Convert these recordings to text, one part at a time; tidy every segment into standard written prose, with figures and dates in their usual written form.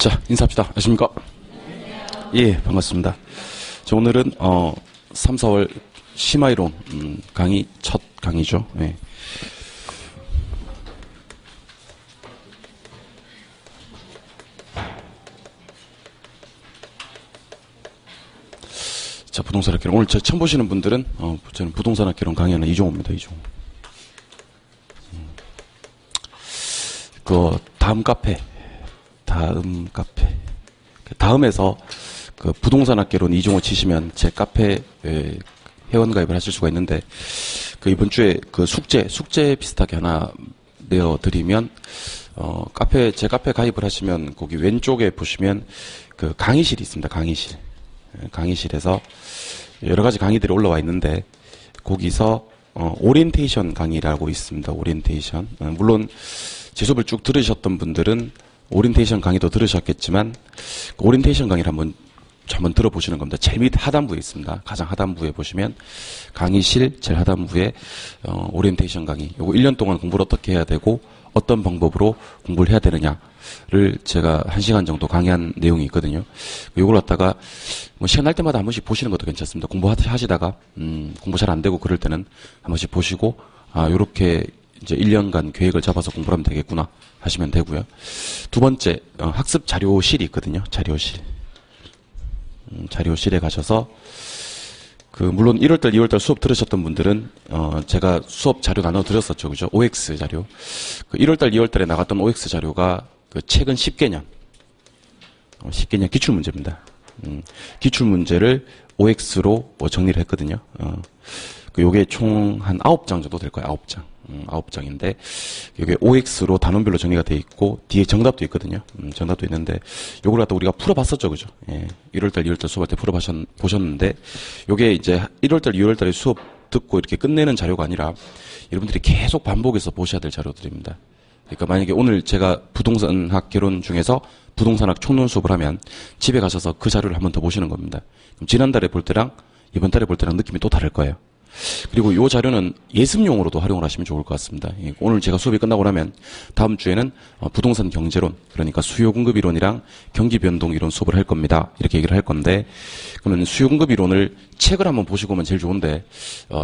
자, 인사합시다. 안녕하십니까? 예, 반갑습니다. 자, 오늘은 3, 4월 심화이론 강의 첫 강의죠. 예. 자, 부동산학개론. 오늘 처음 보시는 분들은 저는 부동산학개론 강의하는 이종호입니다. 이종호. 다음 카페. 다음에서 그 부동산학개론 이종호 치시면 제 카페 회원가입을 하실 수가 있는데, 그 이번 주에 그 숙제 비슷하게 하나 내어드리면, 제 카페 가입을 하시면 거기 왼쪽에 보시면 그 강의실이 있습니다. 강의실에서 여러 가지 강의들이 올라와 있는데, 거기서 오리엔테이션 강의라고 있습니다. 오리엔테이션. 물론 제 수업을 쭉 들으셨던 분들은 오리엔테이션 강의도 들으셨겠지만, 그 오리엔테이션 강의를 한번 들어보시는 겁니다. 제일 밑 하단부에 있습니다. 가장 하단부에 보시면 강의실 제일 하단부에 오리엔테이션 강의. 요거 1년 동안 공부를 어떻게 해야 되고 어떤 방법으로 공부를 해야 되느냐를 제가 1시간 정도 강의한 내용이 있거든요. 요걸 갖다가 뭐 시간 날 때마다 한 번씩 보시는 것도 괜찮습니다. 공부하시다가 공부 잘 안 되고 그럴 때는 한 번씩 보시고, 요렇게 이제 1년간 계획을 잡아서 공부를 하면 되겠구나 하시면 되고요. 두 번째, 학습 자료실이 있거든요. 자료실에 가셔서, 물론 1월달, 2월달 수업 들으셨던 분들은, 제가 수업 자료 나눠드렸었죠. 그죠? OX 자료. 1월달, 2월달에 나갔던 OX 자료가 최근 10개년 기출문제입니다. 기출문제를 OX로 정리를 했거든요. 요게 총 한 9장 정도 될 거예요. 9장인데, 이게 OX로 단원별로 정리가 돼 있고, 뒤에 정답도 있거든요. 정답도 있는데, 요걸 갖다 우리가 풀어봤었죠. 그죠? 예. 1월달, 2월달 수업할 때 보셨는데, 요게 이제 1월달, 2월달에 수업 듣고 이렇게 끝내는 자료가 아니라, 여러분들이 계속 반복해서 보셔야 될 자료들입니다. 그러니까 만약에 오늘 제가 부동산학 개론 중에서 부동산학 총론 수업을 하면, 집에 가셔서 그 자료를 한 번 더 보시는 겁니다. 그럼 지난달에 볼 때랑 이번 달에 볼 때랑 느낌이 또 다를 거예요. 그리고 이 자료는 예습용으로도 활용을 하시면 좋을 것 같습니다. 오늘 제가 수업이 끝나고 나면 다음 주에는 부동산 경제론, 그러니까 수요 공급 이론이랑 경기 변동 이론 수업을 할 겁니다. 이렇게 얘기를 할 건데, 그러면 수요 공급 이론을 책을 한번 보시고 오면 제일 좋은데,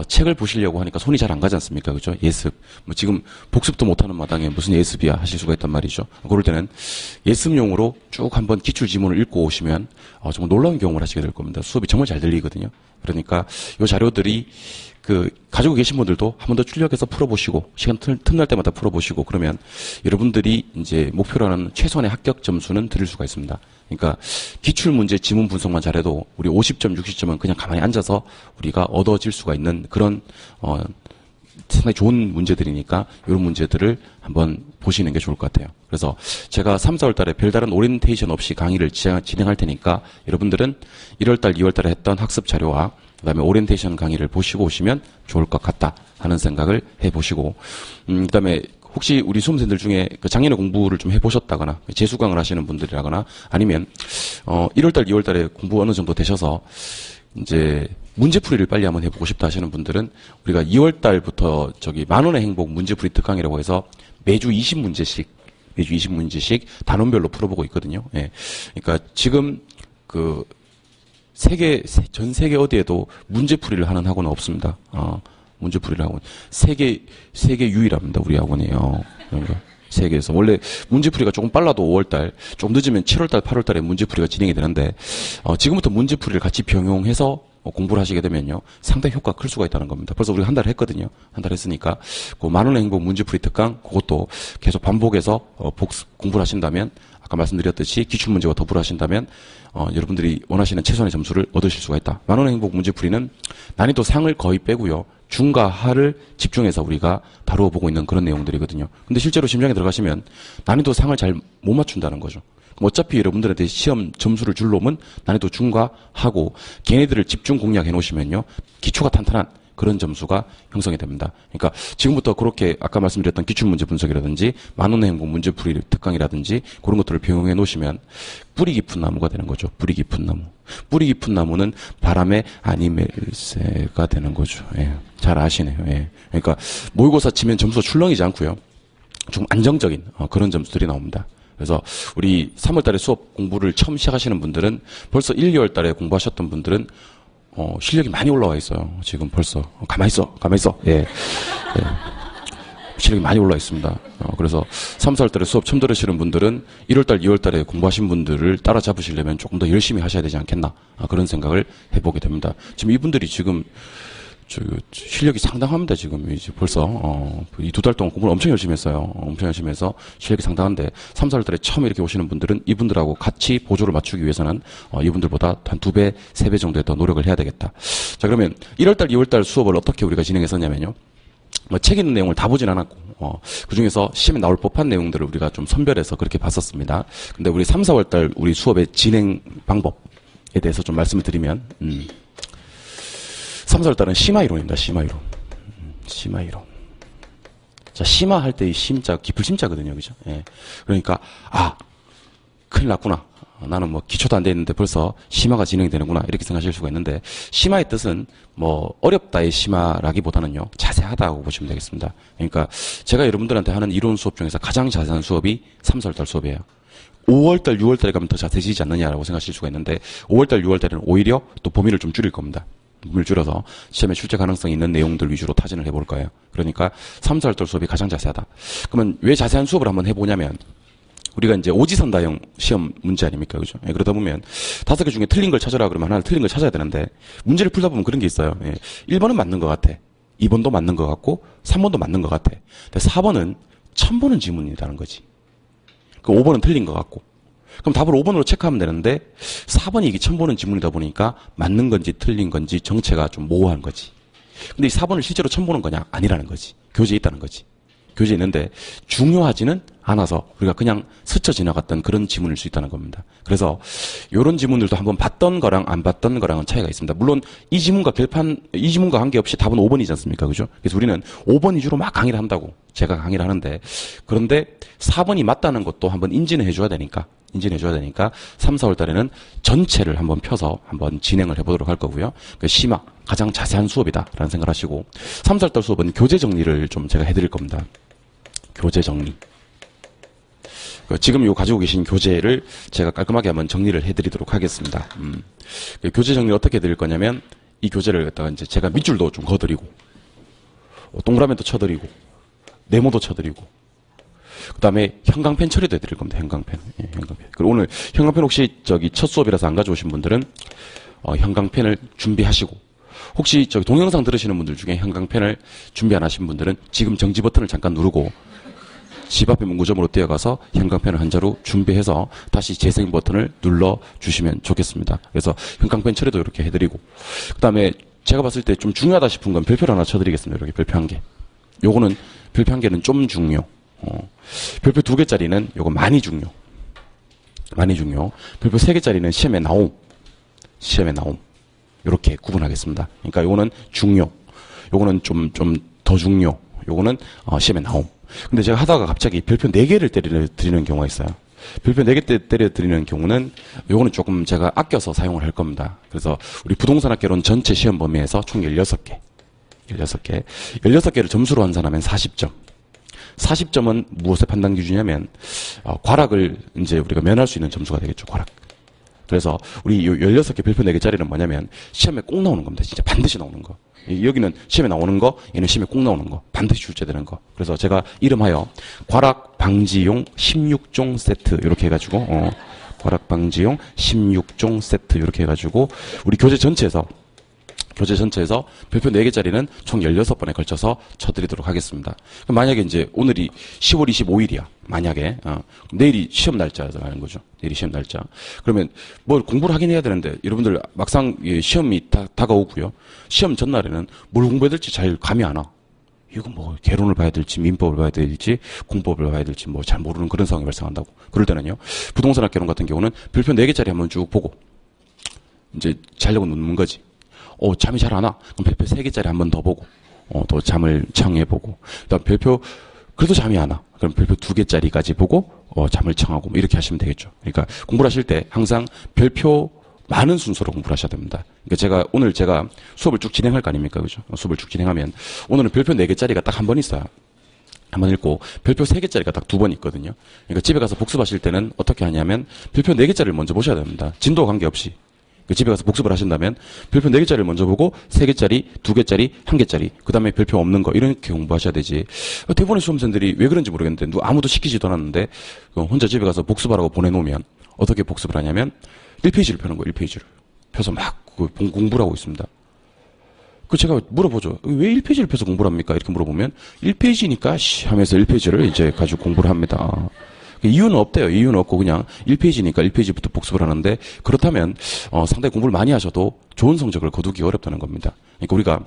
책을 보시려고 하니까 손이 잘 안 가지 않습니까? 그죠? 예습. 지금 복습도 못하는 마당에 무슨 예습이야 하실 수가 있단 말이죠. 그럴 때는 예습용으로 쭉 한번 기출 지문을 읽고 오시면 정말 놀라운 경험을 하시게 될 겁니다. 수업이 정말 잘 들리거든요. 그러니까 이 자료들이 가지고 계신 분들도 한 번 더 출력해서 풀어보시고, 시간 틈날 때마다 풀어보시고, 그러면 여러분들이 이제 목표로 하는 최소한의 합격 점수는 드릴 수가 있습니다. 그러니까 기출문제 지문 분석만 잘해도 우리 50점, 60점은 그냥 가만히 앉아서 우리가 얻어질 수가 있는 그런, 상당히 좋은 문제들이니까 이런 문제들을 한번 보시는 게 좋을 것 같아요. 그래서 제가 3, 4월 달에 별다른 오리엔테이션 없이 강의를 진행할 테니까 여러분들은 1월 달, 2월 달에 했던 학습 자료와 그다음에 오리엔테이션 강의를 보시고 오시면 좋을 것 같다 하는 생각을 해보시고, 그다음에 혹시 우리 수험생들 중에 작년에 공부를 좀 해보셨다거나 재수강을 하시는 분들이라거나 아니면 1월 달, 2월 달에 공부 어느 정도 되셔서 이제 문제풀이를 빨리 한번 해보고 싶다 하시는 분들은 우리가 2월 달부터 만원의 행복 문제풀이 특강이라고 해서 매주 20문제씩 단원별로 풀어보고 있거든요. 예. 그러니까 지금 전 세계 어디에도 문제풀이를 하는 학원은 없습니다. 문제풀이를 학원. 세계 유일합니다. 우리 학원이에요. 그러니까 세계에서. 원래 문제풀이가 조금 빨라도 5월달, 조금 늦으면 7월달, 8월달에 문제풀이가 진행이 되는데, 지금부터 문제풀이를 같이 병용해서 공부를 하시게 되면요, 상당히 효과가 클 수가 있다는 겁니다. 벌써 우리가 한 달 했거든요. 한 달 했으니까, 만원의 행복 문제풀이 특강, 그것도 계속 반복해서 공부를 하신다면, 아까 말씀드렸듯이 기출문제와 더불어 하신다면, 여러분들이 원하시는 최선의 점수를 얻으실 수가 있다. 만원의 행복 문제풀이는 난이도 상을 거의 빼고요, 중과 하를 집중해서 우리가 다루어 보고 있는 그런 내용들이거든요. 근데 실제로 심장에 들어가시면 난이도 상을 잘 못 맞춘다는 거죠. 그럼 어차피 여러분들한테 시험 점수를 줄 놈은 난이도 중과 하고, 걔네들을 집중 공략해 놓으시면요, 기초가 탄탄한 그런 점수가 형성이 됩니다. 그러니까 지금부터 그렇게 아까 말씀드렸던 기출문제 분석이라든지 만원의 행복 문제풀이 특강이라든지 그런 것들을 병행해 놓으시면 뿌리 깊은 나무가 되는 거죠. 뿌리 깊은 나무. 뿌리 깊은 나무는 바람에 아니멜새가 되는 거죠. 예. 잘 아시네요. 예. 그러니까 모의고사 치면 점수가 출렁이지 않고요, 좀 안정적인 그런 점수들이 나옵니다. 그래서 우리 3월 달에 수업 공부를 처음 시작하시는 분들은 벌써 1, 2월 달에 공부하셨던 분들은 실력이 많이 올라와 있어요. 지금 벌써. 가만히 있어. 예. 예. 실력이 많이 올라와 있습니다. 그래서 3, 4월 달에 수업 처음 들으시는 분들은 1월 달, 2월 달에 공부하신 분들을 따라잡으시려면 조금 더 열심히 하셔야 되지 않겠나. 그런 생각을 해보게 됩니다. 지금 이분들이 지금 실력이 상당합니다. 지금 이제 벌써 이 2달 동안 공부를 엄청 열심히 했어요. 엄청 열심히 해서 실력이 상당한데 3, 4월 달에 처음 이렇게 오시는 분들은 이분들하고 같이 보조를 맞추기 위해서는 이분들보다 한 2배, 3배 정도의 더 노력을 해야 되겠다. 자, 그러면 1월 달, 2월 달 수업을 어떻게 우리가 진행했었냐면요. 책 있는 내용을 다 보진 않았고, 그 중에서 시험에 나올 법한 내용들을 우리가 좀 선별해서 그렇게 봤었습니다. 근데 우리 3, 4월 달 우리 수업의 진행 방법에 대해서 좀 말씀을 드리면, 3, 4월 달은 심화이론입니다. 심화이론. 심화이론. 자, 심화할 때 이 심자, 깊을 심자거든요. 그죠? 예. 그러니까, 큰일 났구나. 나는 뭐 기초도 안 돼 있는데 벌써 심화가 진행되는구나. 이렇게 생각하실 수가 있는데, 심화의 뜻은 뭐 어렵다의 심화라기보다는요, 자세하다고 보시면 되겠습니다. 그러니까 제가 여러분들한테 하는 이론 수업 중에서 가장 자세한 수업이 3, 4월 달 수업이에요. 5월 달, 6월 달에 가면 더 자세해지지 않느냐라고 생각하실 수가 있는데, 5월 달, 6월 달에는 오히려 또 범위를 좀 줄일 겁니다. 범위를 줄여서 시험에 출제 가능성이 있는 내용들 위주로 타진을 해볼 거예요. 그러니까 3, 4월 달 수업이 가장 자세하다. 그러면 왜 자세한 수업을 한번 해보냐면, 우리가 이제 오지선다형 시험 문제 아닙니까? 그죠? 예, 그러다 보면 5개 중에 틀린 걸 찾으라 그러면 하나 틀린 걸 찾아야 되는데, 문제를 풀다 보면 그런 게 있어요. 예, 1번은 맞는 것 같아. 2번도 맞는 것 같고, 3번도 맞는 것 같아. 근데 4번은 처음 보는 지문이라는 거지. 그 5번은 틀린 것 같고. 그럼 답을 5번으로 체크하면 되는데, 4번이 이게 처음 보는 지문이다 보니까 맞는 건지 틀린 건지 정체가 좀 모호한 거지. 근데 이 4번을 실제로 처음 보는 거냐? 아니라는 거지. 교재에 있다는 거지. 교재에 있는데 중요하지는 않아서 우리가 그냥 스쳐 지나갔던 그런 지문일 수 있다는 겁니다. 그래서 이런 지문들도 한번 봤던 거랑 안 봤던 거랑은 차이가 있습니다. 물론 이 지문과 관계없이 답은 5번이지 않습니까? 그죠? 그래서 우리는 5번 위주로 막 강의를 한다고 제가 강의를 하는데, 그런데 4번이 맞다는 것도 한번 인지는 해줘야 되니까 3, 4월 달에는 전체를 한번 펴서 한번 진행을 해보도록 할 거고요. 그 심화, 가장 자세한 수업이다라는 생각을 하시고, 3, 4월 달 수업은 교재 정리를 좀 제가 해드릴 겁니다. 교재 정리. 지금 요 가지고 계신 교재를 제가 깔끔하게 한번 정리를 해드리도록 하겠습니다. 그 교재 정리를 어떻게 해드릴 거냐면, 이 교재를 갖다가 이제 제가 밑줄도 좀 그어드리고, 동그라미도 쳐드리고, 네모도 쳐드리고, 그 다음에 형광펜 처리도 해드릴 겁니다. 형광펜. 예, 형광펜. 그리고 오늘 형광펜 혹시 첫 수업이라서 안 가져오신 분들은 형광펜을 준비하시고, 혹시 동영상 들으시는 분들 중에 형광펜을 준비 안 하신 분들은 지금 정지 버튼을 잠깐 누르고 집 앞에 문구점으로 뛰어가서 형광펜을 한 자루 준비해서 다시 재생 버튼을 눌러주시면 좋겠습니다. 그래서 형광펜 처리도 이렇게 해드리고, 그 다음에 제가 봤을 때 좀 중요하다 싶은 건 별표를 하나 쳐드리겠습니다. 이렇게 별표 한 개. 요거는 별표 한 개는 좀 중요. 별표 2개짜리는 요거 많이 중요. 별표 3개짜리는 시험에 나옴. 요렇게 구분하겠습니다. 그러니까 요거는 중요. 요거는 좀 더 중요. 요거는 시험에 나옴. 근데 제가 하다가 갑자기 별표 4개를 때려드리는 경우가 있어요. 별표 4개 때려드리는 경우는 요거는 조금 제가 아껴서 사용을 할 겁니다. 그래서 우리 부동산학개론 전체 시험 범위에서 총 16개. 16개를 점수로 환산하면 40점. 40점은 무엇의 판단 기준이냐면, 과락을 이제 우리가 면할 수 있는 점수가 되겠죠, 과락. 그래서 우리 16개 별표 4개짜리는 뭐냐면, 시험에 꼭 나오는 겁니다. 진짜 반드시 나오는 거. 여기는 시험에 나오는 거, 얘는 시험에 꼭 나오는 거. 반드시 출제되는 거. 그래서 제가 이름하여 과락 방지용 16종 세트, 이렇게 해가지고, 과락 방지용 16종 세트, 이렇게 해가지고, 우리 교재 전체에서 별표 4개짜리는 총 16번에 걸쳐서 쳐드리도록 하겠습니다. 그럼 만약에 이제 오늘이 10월 25일이야. 만약에, 내일이 시험 날짜라는 거죠. 내일이 시험 날짜. 그러면 뭘 공부를 하긴 해야 되는데, 여러분들 막상 시험이 다가오고요. 시험 전날에는 뭘 공부해야 될지 잘 감이 안 와. 이거 뭐 개론을 봐야 될지, 민법을 봐야 될지, 공법을 봐야 될지 뭐 잘 모르는 그런 상황이 발생한다고. 그럴 때는요. 부동산학 개론 같은 경우는 별표 4개짜리 한번 쭉 보고, 이제 자려고 눕는 거지. 잠이 잘 안 와. 그럼 별표 3개짜리 한 번 더 보고, 또 잠을 청해보고, 그다음 그래도 잠이 안 와. 그럼 별표 2개짜리까지 보고, 잠을 청하고, 뭐 이렇게 하시면 되겠죠. 그러니까 공부를 하실 때 항상 별표 많은 순서로 공부를 하셔야 됩니다. 그러니까 오늘 제가 수업을 쭉 진행할 거 아닙니까? 그죠? 수업을 쭉 진행하면, 오늘은 별표 4개짜리가 딱 한 번 있어요. 한번 읽고 별표 3개짜리가 딱 2번 있거든요. 그러니까 집에 가서 복습하실 때는 어떻게 하냐면 별표 4개짜리를 먼저 보셔야 됩니다. 진도 관계없이. 집에 가서 복습을 하신다면 별표 4개짜리를 먼저 보고 3개짜리, 2개짜리, 1개짜리 그 다음에 별표 없는 거 이렇게 공부하셔야 되지. 대부분의 수험생들이 왜 그런지 모르겠는데 아무도 시키지도 않았는데 혼자 집에 가서 복습하라고 보내놓으면 어떻게 복습을 하냐면 1페이지를 펴는 거예요. 1페이지를. 펴서 막 공부를 하고 있습니다. 그 제가 물어보죠. 왜 1페이지를 펴서 공부를 합니까? 이렇게 물어보면 1페이지니까 하면서 1페이지를 이제 가지고 공부를 합니다. 이유는 없대요. 이유는 없고 그냥 1페이지니까 1페이지부터 복습을 하는데 그렇다면 상당히 공부를 많이 하셔도 좋은 성적을 거두기 어렵다는 겁니다. 그러니까 우리가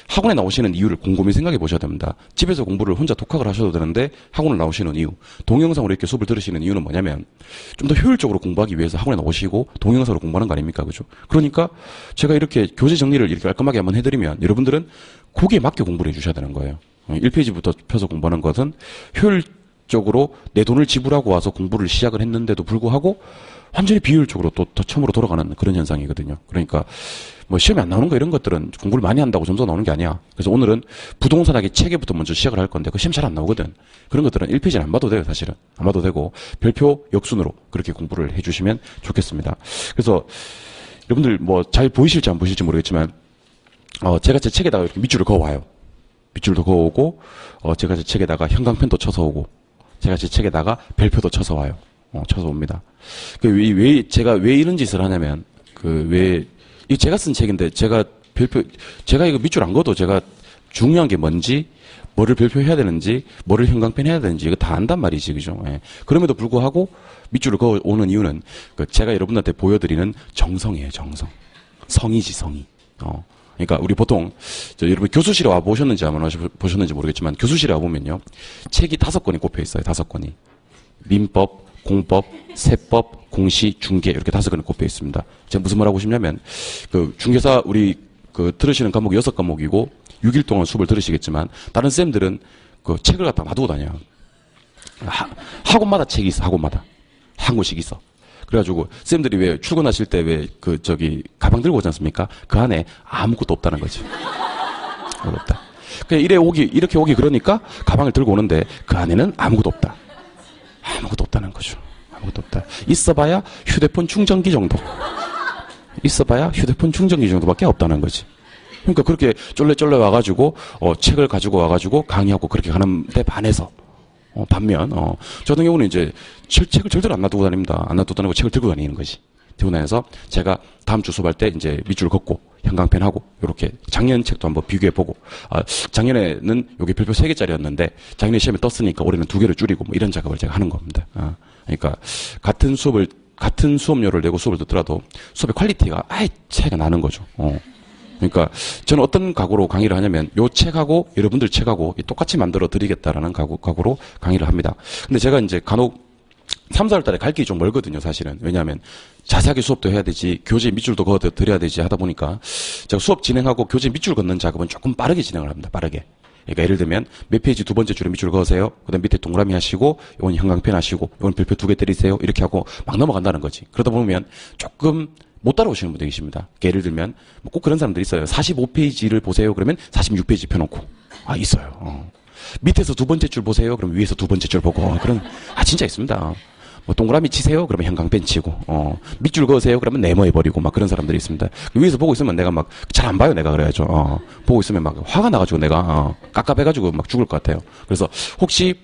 학원에 나오시는 이유를 곰곰이 생각해 보셔야 됩니다. 집에서 공부를 혼자 독학을 하셔도 되는데 학원을 나오시는 이유, 동영상으로 이렇게 수업을 들으시는 이유는 뭐냐면 좀 더 효율적으로 공부하기 위해서 학원에 나오시고 동영상으로 공부하는 거 아닙니까? 그죠? 그러니까 제가 이렇게 교재 정리를 이렇게 깔끔하게 한번 해드리면 여러분들은 거기에 맞게 공부를 해주셔야 되는 거예요. 1페이지부터 펴서 공부하는 것은 효율적으로 내 돈을 지불하고 와서 공부를 시작을 했는데도 불구하고 완전히 비효율적으로 또 처음으로 돌아가는 그런 현상이거든요. 그러니까 뭐 시험에 안 나오는 거 이런 것들은 공부를 많이 한다고 점수가 나오는 게 아니야. 그래서 오늘은 부동산학의 체계부터 먼저 시작을 할 건데 그 시험 잘 안 나오거든. 그런 것들은 1페이지는 안 봐도 돼요, 사실은. 안 봐도 되고 별표 역순으로 그렇게 공부를 해주시면 좋겠습니다. 그래서 여러분들 뭐 잘 보이실지 안 보이실지 모르겠지만 제가 제 책에다가 이렇게 밑줄을 그어와요. 밑줄도 그어오고 제가 제 책에다가 형광펜도 쳐서 오고 제가 제 책에다가 별표도 쳐서 와요. 쳐서 옵니다. 제가 왜 이런 짓을 하냐면 이거 제가 쓴 책인데 제가 이거 밑줄 안 그어도 제가 중요한 게 뭔지, 뭐를 별표해야 되는지, 뭐를 형광펜 해야 되는지 이거 다 안단 말이지, 그죠? 예. 그럼에도 불구하고 밑줄을 그어 오는 이유는 제가 여러분한테 보여드리는 정성이에요, 정성. 성이지, 성의. 그러니까 우리 보통 여러분 교수실에 와 보셨는지 아마 보셨는지 모르겠지만 교수실에 와 보면요 책이 5권이 꼽혀 있어요. 5권이 민법, 공법, 세법, 공시, 중개 이렇게 5권이 꼽혀 있습니다. 제가 무슨 말 하고 싶냐면 중개사 우리 들으시는 과목이 6과목이고 6일 동안 수업을 들으시겠지만 다른 쌤들은 책을 갖다 놔두고 다녀요. 학원마다 책이 있어. 학원마다 한 권씩 있어. 그래가지고 쌤들이 왜 출근하실 때 왜 가방 들고 오지 않습니까? 그 안에 아무것도 없다는 거지. 없다. 그냥 이렇게 오기 그러니까 가방을 들고 오는데 그 안에는 아무것도 없다. 아무것도 없다는 거죠. 아무것도 없다. 있어봐야 휴대폰 충전기 정도. 있어봐야 휴대폰 충전기 정도밖에 없다는 거지. 그러니까 그렇게 쫄래쫄래 와가지고 책을 가지고 와가지고 강의하고 그렇게 가는데 반해서 반면 저 같은 경우는 이제 책을 절대로 안 놔두고 다닙니다. 안 놔두고 다니고 책을 들고 다니는 거지. 들고 다녀서 제가 다음 주 수업할 때 이제 밑줄 긋고 형광펜 하고 이렇게 작년 책도 한번 비교해 보고 작년에는 여기 별표 3개짜리였는데 작년에 시험에 떴으니까 올해는 2개를 줄이고 뭐 이런 작업을 제가 하는 겁니다. 그러니까 같은 수업료를 내고 수업을 듣더라도 수업의 퀄리티가 아예 차이가 나는 거죠. 그러니까 저는 어떤 각오로 강의를 하냐면 요 책하고 여러분들 책하고 똑같이 만들어 드리겠다라는 각오로 강의를 합니다. 근데 제가 이제 간혹 3, 4월 달에 갈 길이 좀 멀거든요, 사실은. 왜냐하면 자세하게 수업도 해야 되지, 교재 밑줄도 그어 드려야 되지 하다 보니까 제가 수업 진행하고 교재 밑줄 긋는 작업은 조금 빠르게 진행을 합니다, 빠르게. 그러니까 예를 들면 몇 페이지 2번째 줄에 밑줄 그으세요. 그 다음 밑에 동그라미 하시고, 이건 형광펜 하시고, 이건 별표 2개 때리세요. 이렇게 하고 막 넘어간다는 거지. 그러다 보면 조금 못 따라오시는 분들이 계십니다. 예를 들면 꼭 그런 사람들이 있어요. 45페이지를 보세요. 그러면 46페이지 펴놓고. 있어요. 밑에서 2번째 줄 보세요. 그럼 위에서 2번째 줄 보고. 진짜 있습니다. 뭐 동그라미 치세요. 그러면 형광펜 치고. 밑줄 그으세요. 그러면 네모해버리고 막 그런 사람들이 있습니다. 위에서 보고 있으면 내가 막 잘 안 봐요. 내가 그래야죠. 보고 있으면 막 화가 나가지고 내가 깝깝해가지고 막 죽을 것 같아요. 그래서 혹시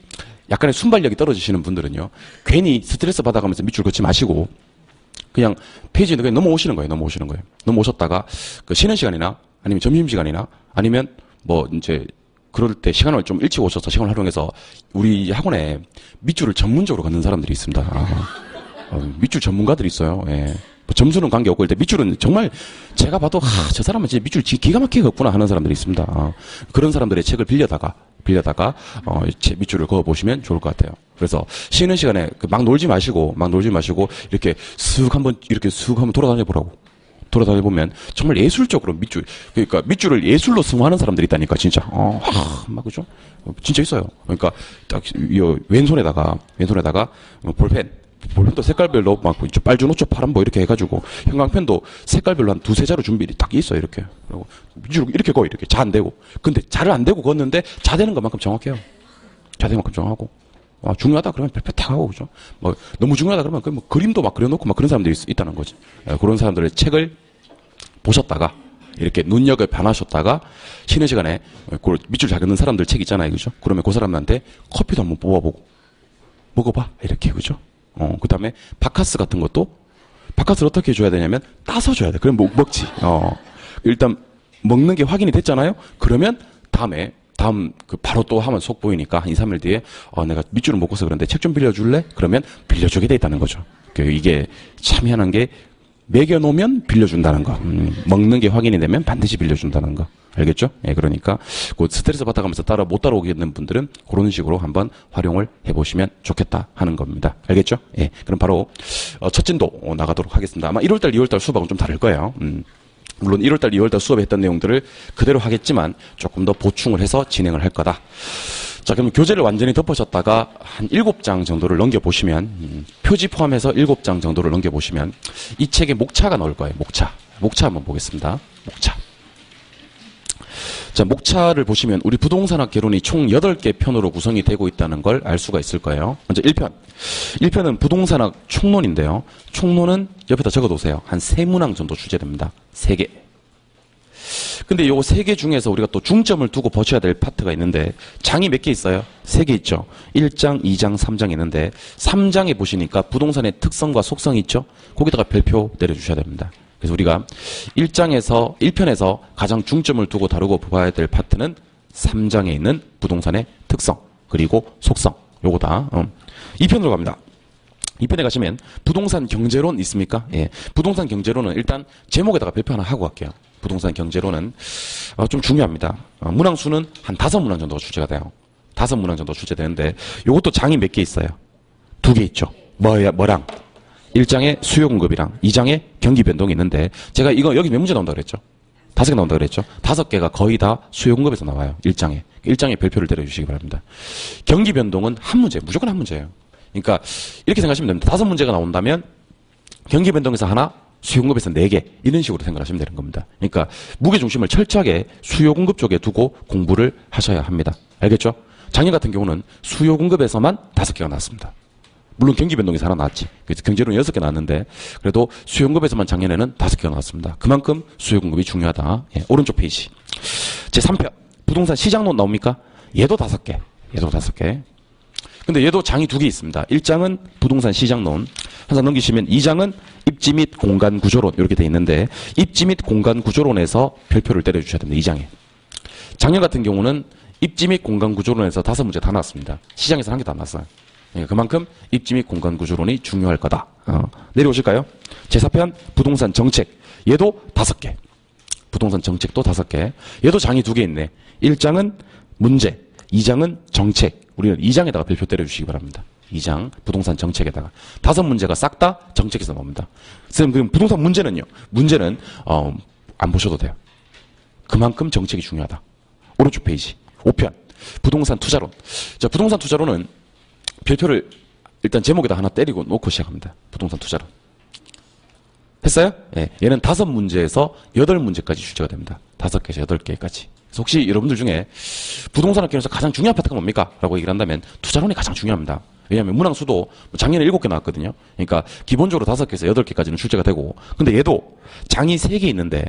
약간의 순발력이 떨어지시는 분들은요. 괜히 스트레스 받아가면서 밑줄 긋지 마시고 그냥 페이지에 그냥 넘어오시는 거예요. 넘어오셨다가 쉬는 시간이나 아니면 점심시간이나 아니면 뭐 이제 그럴 때 시간을 좀 일찍 오셔서 시간을 활용해서 우리 학원에 밑줄을 전문적으로 걷는 사람들이 있습니다. 밑줄 전문가들이 있어요. 예. 뭐 점수는 관계없고 일단 밑줄은 정말 제가 봐도 저 사람은 진짜 밑줄 기가 막히게 걷구나 하는 사람들이 있습니다. 그런 사람들의 책을 빌려다가 밑줄을 그어 보시면 좋을 것 같아요. 그래서 쉬는 시간에 막 놀지 마시고 이렇게 쓱 한번 돌아다녀 보라고. 돌아다녀 보면 정말 예술적으로 밑줄을 예술로 승화하는 사람들이 있다니까 진짜. 막 그죠? 진짜 있어요. 그러니까 딱 왼손에다가 볼펜도 색깔별로 막 빨주노초 파란보 이렇게 해가지고 형광펜도 색깔별로 한 2-3자로 준비를 딱 있어요. 이렇게. 그리고 밑줄 이렇게 거 이렇게 자 안 되고. 근데 자를 안 되고 걷는데 자 되는 것만큼 정확해요. 자세히만큼 정하고. 중요하다 그러면 별표 탁 하고, 그죠? 뭐, 너무 중요하다 그러면 뭐 그림도 막 그려놓고 막 그런 사람들이 있다는 거지. 그런 사람들의 책을 보셨다가, 이렇게 눈여겨 변하셨다가, 쉬는 시간에, 그 밑줄 잘 긋는 사람들 책 있잖아요, 그죠? 그러면 그 사람한테 커피도 한번 뽑아보고, 먹어봐. 이렇게, 그죠? 그 다음에 바카스 같은 것도, 바카스를 어떻게 줘야 되냐면, 따서 줘야 돼. 그럼 먹지. 일단, 먹는 게 확인이 됐잖아요? 그러면, 다음 바로 또 하면 속 보이니까 한 2, 3일 뒤에 내가 밑줄을 못 긋어서 그런데 책 좀 빌려줄래? 그러면 빌려주게 돼 있다는 거죠. 이게 참 희한한 게 먹여놓으면 빌려준다는 거. 먹는 게 확인이 되면 반드시 빌려준다는 거. 알겠죠? 예, 그러니까 그 스트레스 받아가면서 못 따라오겠는 분들은 그런 식으로 한번 활용을 해보시면 좋겠다 하는 겁니다. 알겠죠? 예, 그럼 바로 첫 진도 나가도록 하겠습니다. 아마 1월달, 2월달 수업하고는 좀 다를 거예요. 물론 1월달, 2월달 수업에 했던 내용들을 그대로 하겠지만 조금 더 보충을 해서 진행을 할 거다. 자, 그럼 교재를 완전히 덮으셨다가 한 7장 정도를 넘겨보시면, 표지 포함해서 7장 정도를 넘겨보시면 이 책에 목차가 나올 거예요. 목차 한번 보겠습니다. 목차. 자, 목차를 보시면 우리 부동산학 개론이 총 8개 편으로 구성이 되고 있다는 걸 알 수가 있을 거예요. 먼저 1편. 1편은 부동산학 총론인데요. 총론은 옆에다 적어두세요. 한 3문항 정도 출제됩니다. 3개. 근데 요 3개 중에서 우리가 또 중점을 두고 보셔야 될 파트가 있는데 장이 몇 개 있어요? 3개 있죠. 1장, 2장, 3장 있는데 3장에 보시니까 부동산의 특성과 속성이 있죠. 거기다가 별표 내려주셔야 됩니다. 그래서 우리가 1편에서 가장 중점을 두고 다루고 봐야 될 파트는 3장에 있는 부동산의 특성 그리고 속성 요거다. 2편으로 갑니다. 2편에 가시면 부동산 경제론 있습니까? 예. 부동산 경제론은 일단 제목에다가 별표 하나 하고 갈게요. 부동산 경제론은 좀 중요합니다. 문항 수는 한 5문항 정도가 출제가 돼요. 5문항 정도 출제되는데 요것도 장이 몇 개 있어요? 2개 있죠. 뭐랑? 1장에 수요 공급이랑 2장에 경기 변동이 있는데 제가 이거 여기 몇 문제 나온다고 그랬죠? 5개 나온다고 그랬죠? 5개가 거의 다 수요 공급에서 나와요. 1장에 별표를 내려주시기 바랍니다. 경기 변동은 한 문제, 무조건 한 문제예요. 그러니까 이렇게 생각하시면 됩니다. 5문제가 나온다면 경기 변동에서 하나, 수요 공급에서 4개 이런 식으로 생각하시면 되는 겁니다. 그러니까 무게 중심을 철저하게 수요 공급 쪽에 두고 공부를 하셔야 합니다. 알겠죠? 작년 같은 경우는 수요 공급에서만 5개가 나왔습니다. 물론 경기 변동에서 하나 나왔지. 그래서 경제론 6개 나왔는데 그래도 수요 공급에서만 작년에는 5개가 나왔습니다. 그만큼 수요 공급이 중요하다. 예, 오른쪽 페이지. 제3편 부동산 시장론 나옵니까? 얘도 5개. 얘도 5개. 근데 얘도 장이 2개 있습니다. 1장은 부동산 시장론. 한 장 넘기시면 2장은 입지 및 공간 구조론 이렇게 돼 있는데 입지 및 공간 구조론에서 별표를 때려주셔야 됩니다. 2장에. 작년 같은 경우는 입지 및 공간 구조론에서 5문제 다 나왔습니다. 시장에서 한 개 다 나왔어요. 그만큼 입지 및 공간 구조론이 중요할 거다. 내려오실까요? 제4편 부동산 정책. 얘도 5개. 부동산 정책도 5개. 얘도 장이 2개 있네. 1장은 문제, 2장은 정책. 우리는 2장에다가 별표 때려주시기 바랍니다. 2장 부동산 정책에다가 5문제가 싹 다 정책에서 나옵니다. 선생님 그럼 부동산 문제는요? 문제는 안 보셔도 돼요. 그만큼 정책이 중요하다. 오른쪽 페이지 5편 부동산 투자론. 자, 부동산 투자론은 별표를 일단 제목에다 하나 때리고 놓고 시작합니다. 부동산 투자론. 했어요? 예. 얘는 5문제에서 8문제까지 출제가 됩니다. 5개에서 8개까지. 그래서 혹시 여러분들 중에 부동산 학교에서 가장 중요한 파트가 뭡니까? 라고 얘기를 한다면 투자론이 가장 중요합니다. 왜냐하면 문항 수도 작년에 7개 나왔거든요. 그러니까 기본적으로 5개에서 8개까지는 출제가 되고 근데 얘도 장이 3개 있는데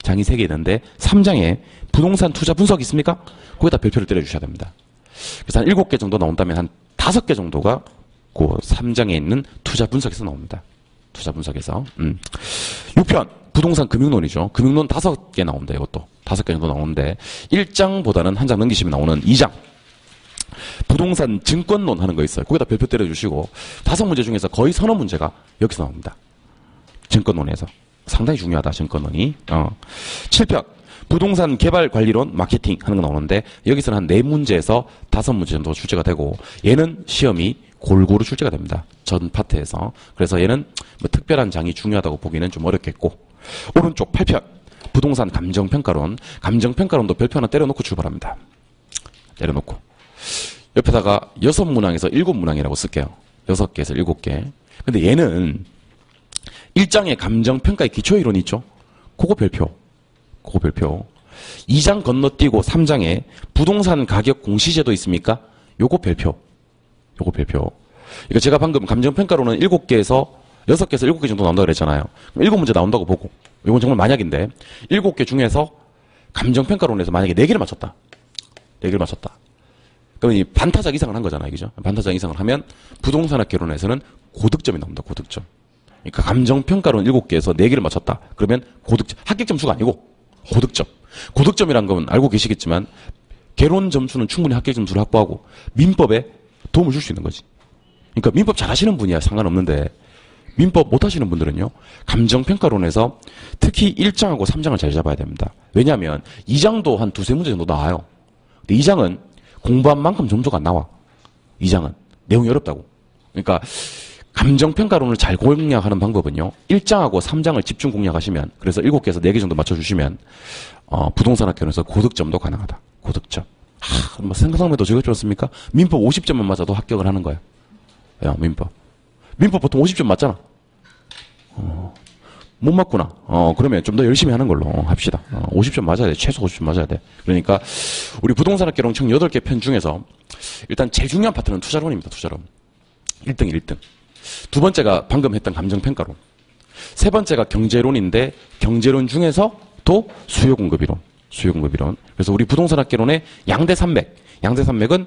3장에 부동산 투자 분석 있습니까? 거기다 별표를 때려주셔야 됩니다. 그래서 한 7개 정도 나온다면 한 5개 정도가 그 3장에 있는 투자 분석에서 나옵니다. 투자 분석에서. 6편 부동산 금융론이죠. 금융론 5개 나옵니다. 이것도 5개 정도 나오는데 1장보다는 한 장 넘기시면 나오는 2장 부동산 증권론 하는 거 있어요. 거기다 별표 때려주시고 5문제 중에서 거의 서너 문제가 여기서 나옵니다. 증권론에서. 상당히 중요하다. 증권론이. 7편 부동산 개발 관리론 마케팅 하는 거 나오는데 여기서는 한 4문제에서 5문제 정도 출제가 되고 얘는 시험이 골고루 출제가 됩니다. 전 파트에서. 그래서 얘는 뭐 특별한 장이 중요하다고 보기는 좀 어렵겠고 오른쪽 8편 부동산 감정평가론. 감정평가론도 별표 하나 때려놓고 출발합니다. 때려놓고 옆에다가 6문항에서 7문항이라고 쓸게요. 6개에서 7개. 근데 얘는 1장의 감정평가의 기초이론이 있죠. 그거 별표. 2장 건너뛰고 3장에 부동산 가격 공시제도 있습니까? 요거 별표. 요거 별표. 그러니까 제가 방금 감정평가로는 7개에서 6개에서 7개 정도 나온다고 그랬잖아요. 그럼 7문제 나온다고 보고. 요건 정말 만약인데 7개 중에서 감정평가론에서 만약에 4개를 맞췄다. 4개를 맞췄다. 그러면 이 반타작 이상을 한 거잖아요. 그죠? 반타작 이상을 하면 부동산학개론에서는 고득점이 나옵니다. 고득점. 그러니까 감정평가론 7개에서 4개를 맞췄다. 그러면 고득점. 합격 점수가 아니고 고득점. 고득점이란 건 알고 계시겠지만 개론 점수는 충분히 합격 점수를 확보하고 민법에 도움을 줄 수 있는 거지. 그러니까 민법 잘하시는 분이야 상관없는데 민법 못하시는 분들은요. 감정평가론에서 특히 1장하고 3장을 잘 잡아야 됩니다. 왜냐하면 2장도 한 2-3문제 정도 나와요. 근데 2장은 공부한 만큼 점수가 안 나와. 2장은. 내용이 어렵다고. 그러니까 감정평가론을 잘 공략하는 방법은요. 1장하고 3장을 집중 공략하시면 그래서 7개에서 4개 정도 맞춰주시면 부동산학교에서 고득점도 가능하다. 고득점. 뭐 생각만 해도 저거 좋습니까? 민법 50점만 맞아도 합격을 하는 거예요. 야, 민법. 민법 보통 50점 맞잖아. 못 맞구나. 그러면 좀 더 열심히 하는 걸로 합시다. 50점 맞아야 돼. 최소 50점 맞아야 돼. 그러니까 우리 부동산학개론 총 8개 편 중에서 일단 제일 중요한 파트는 투자론입니다. 투자론. 1등, 1등. 두 번째가 방금 했던 감정평가론. 세 번째가 경제론인데 경제론 중에서도 수요공급이론. 수요공급이론. 그래서 우리 부동산학개론의 양대 산맥. 양대 산맥은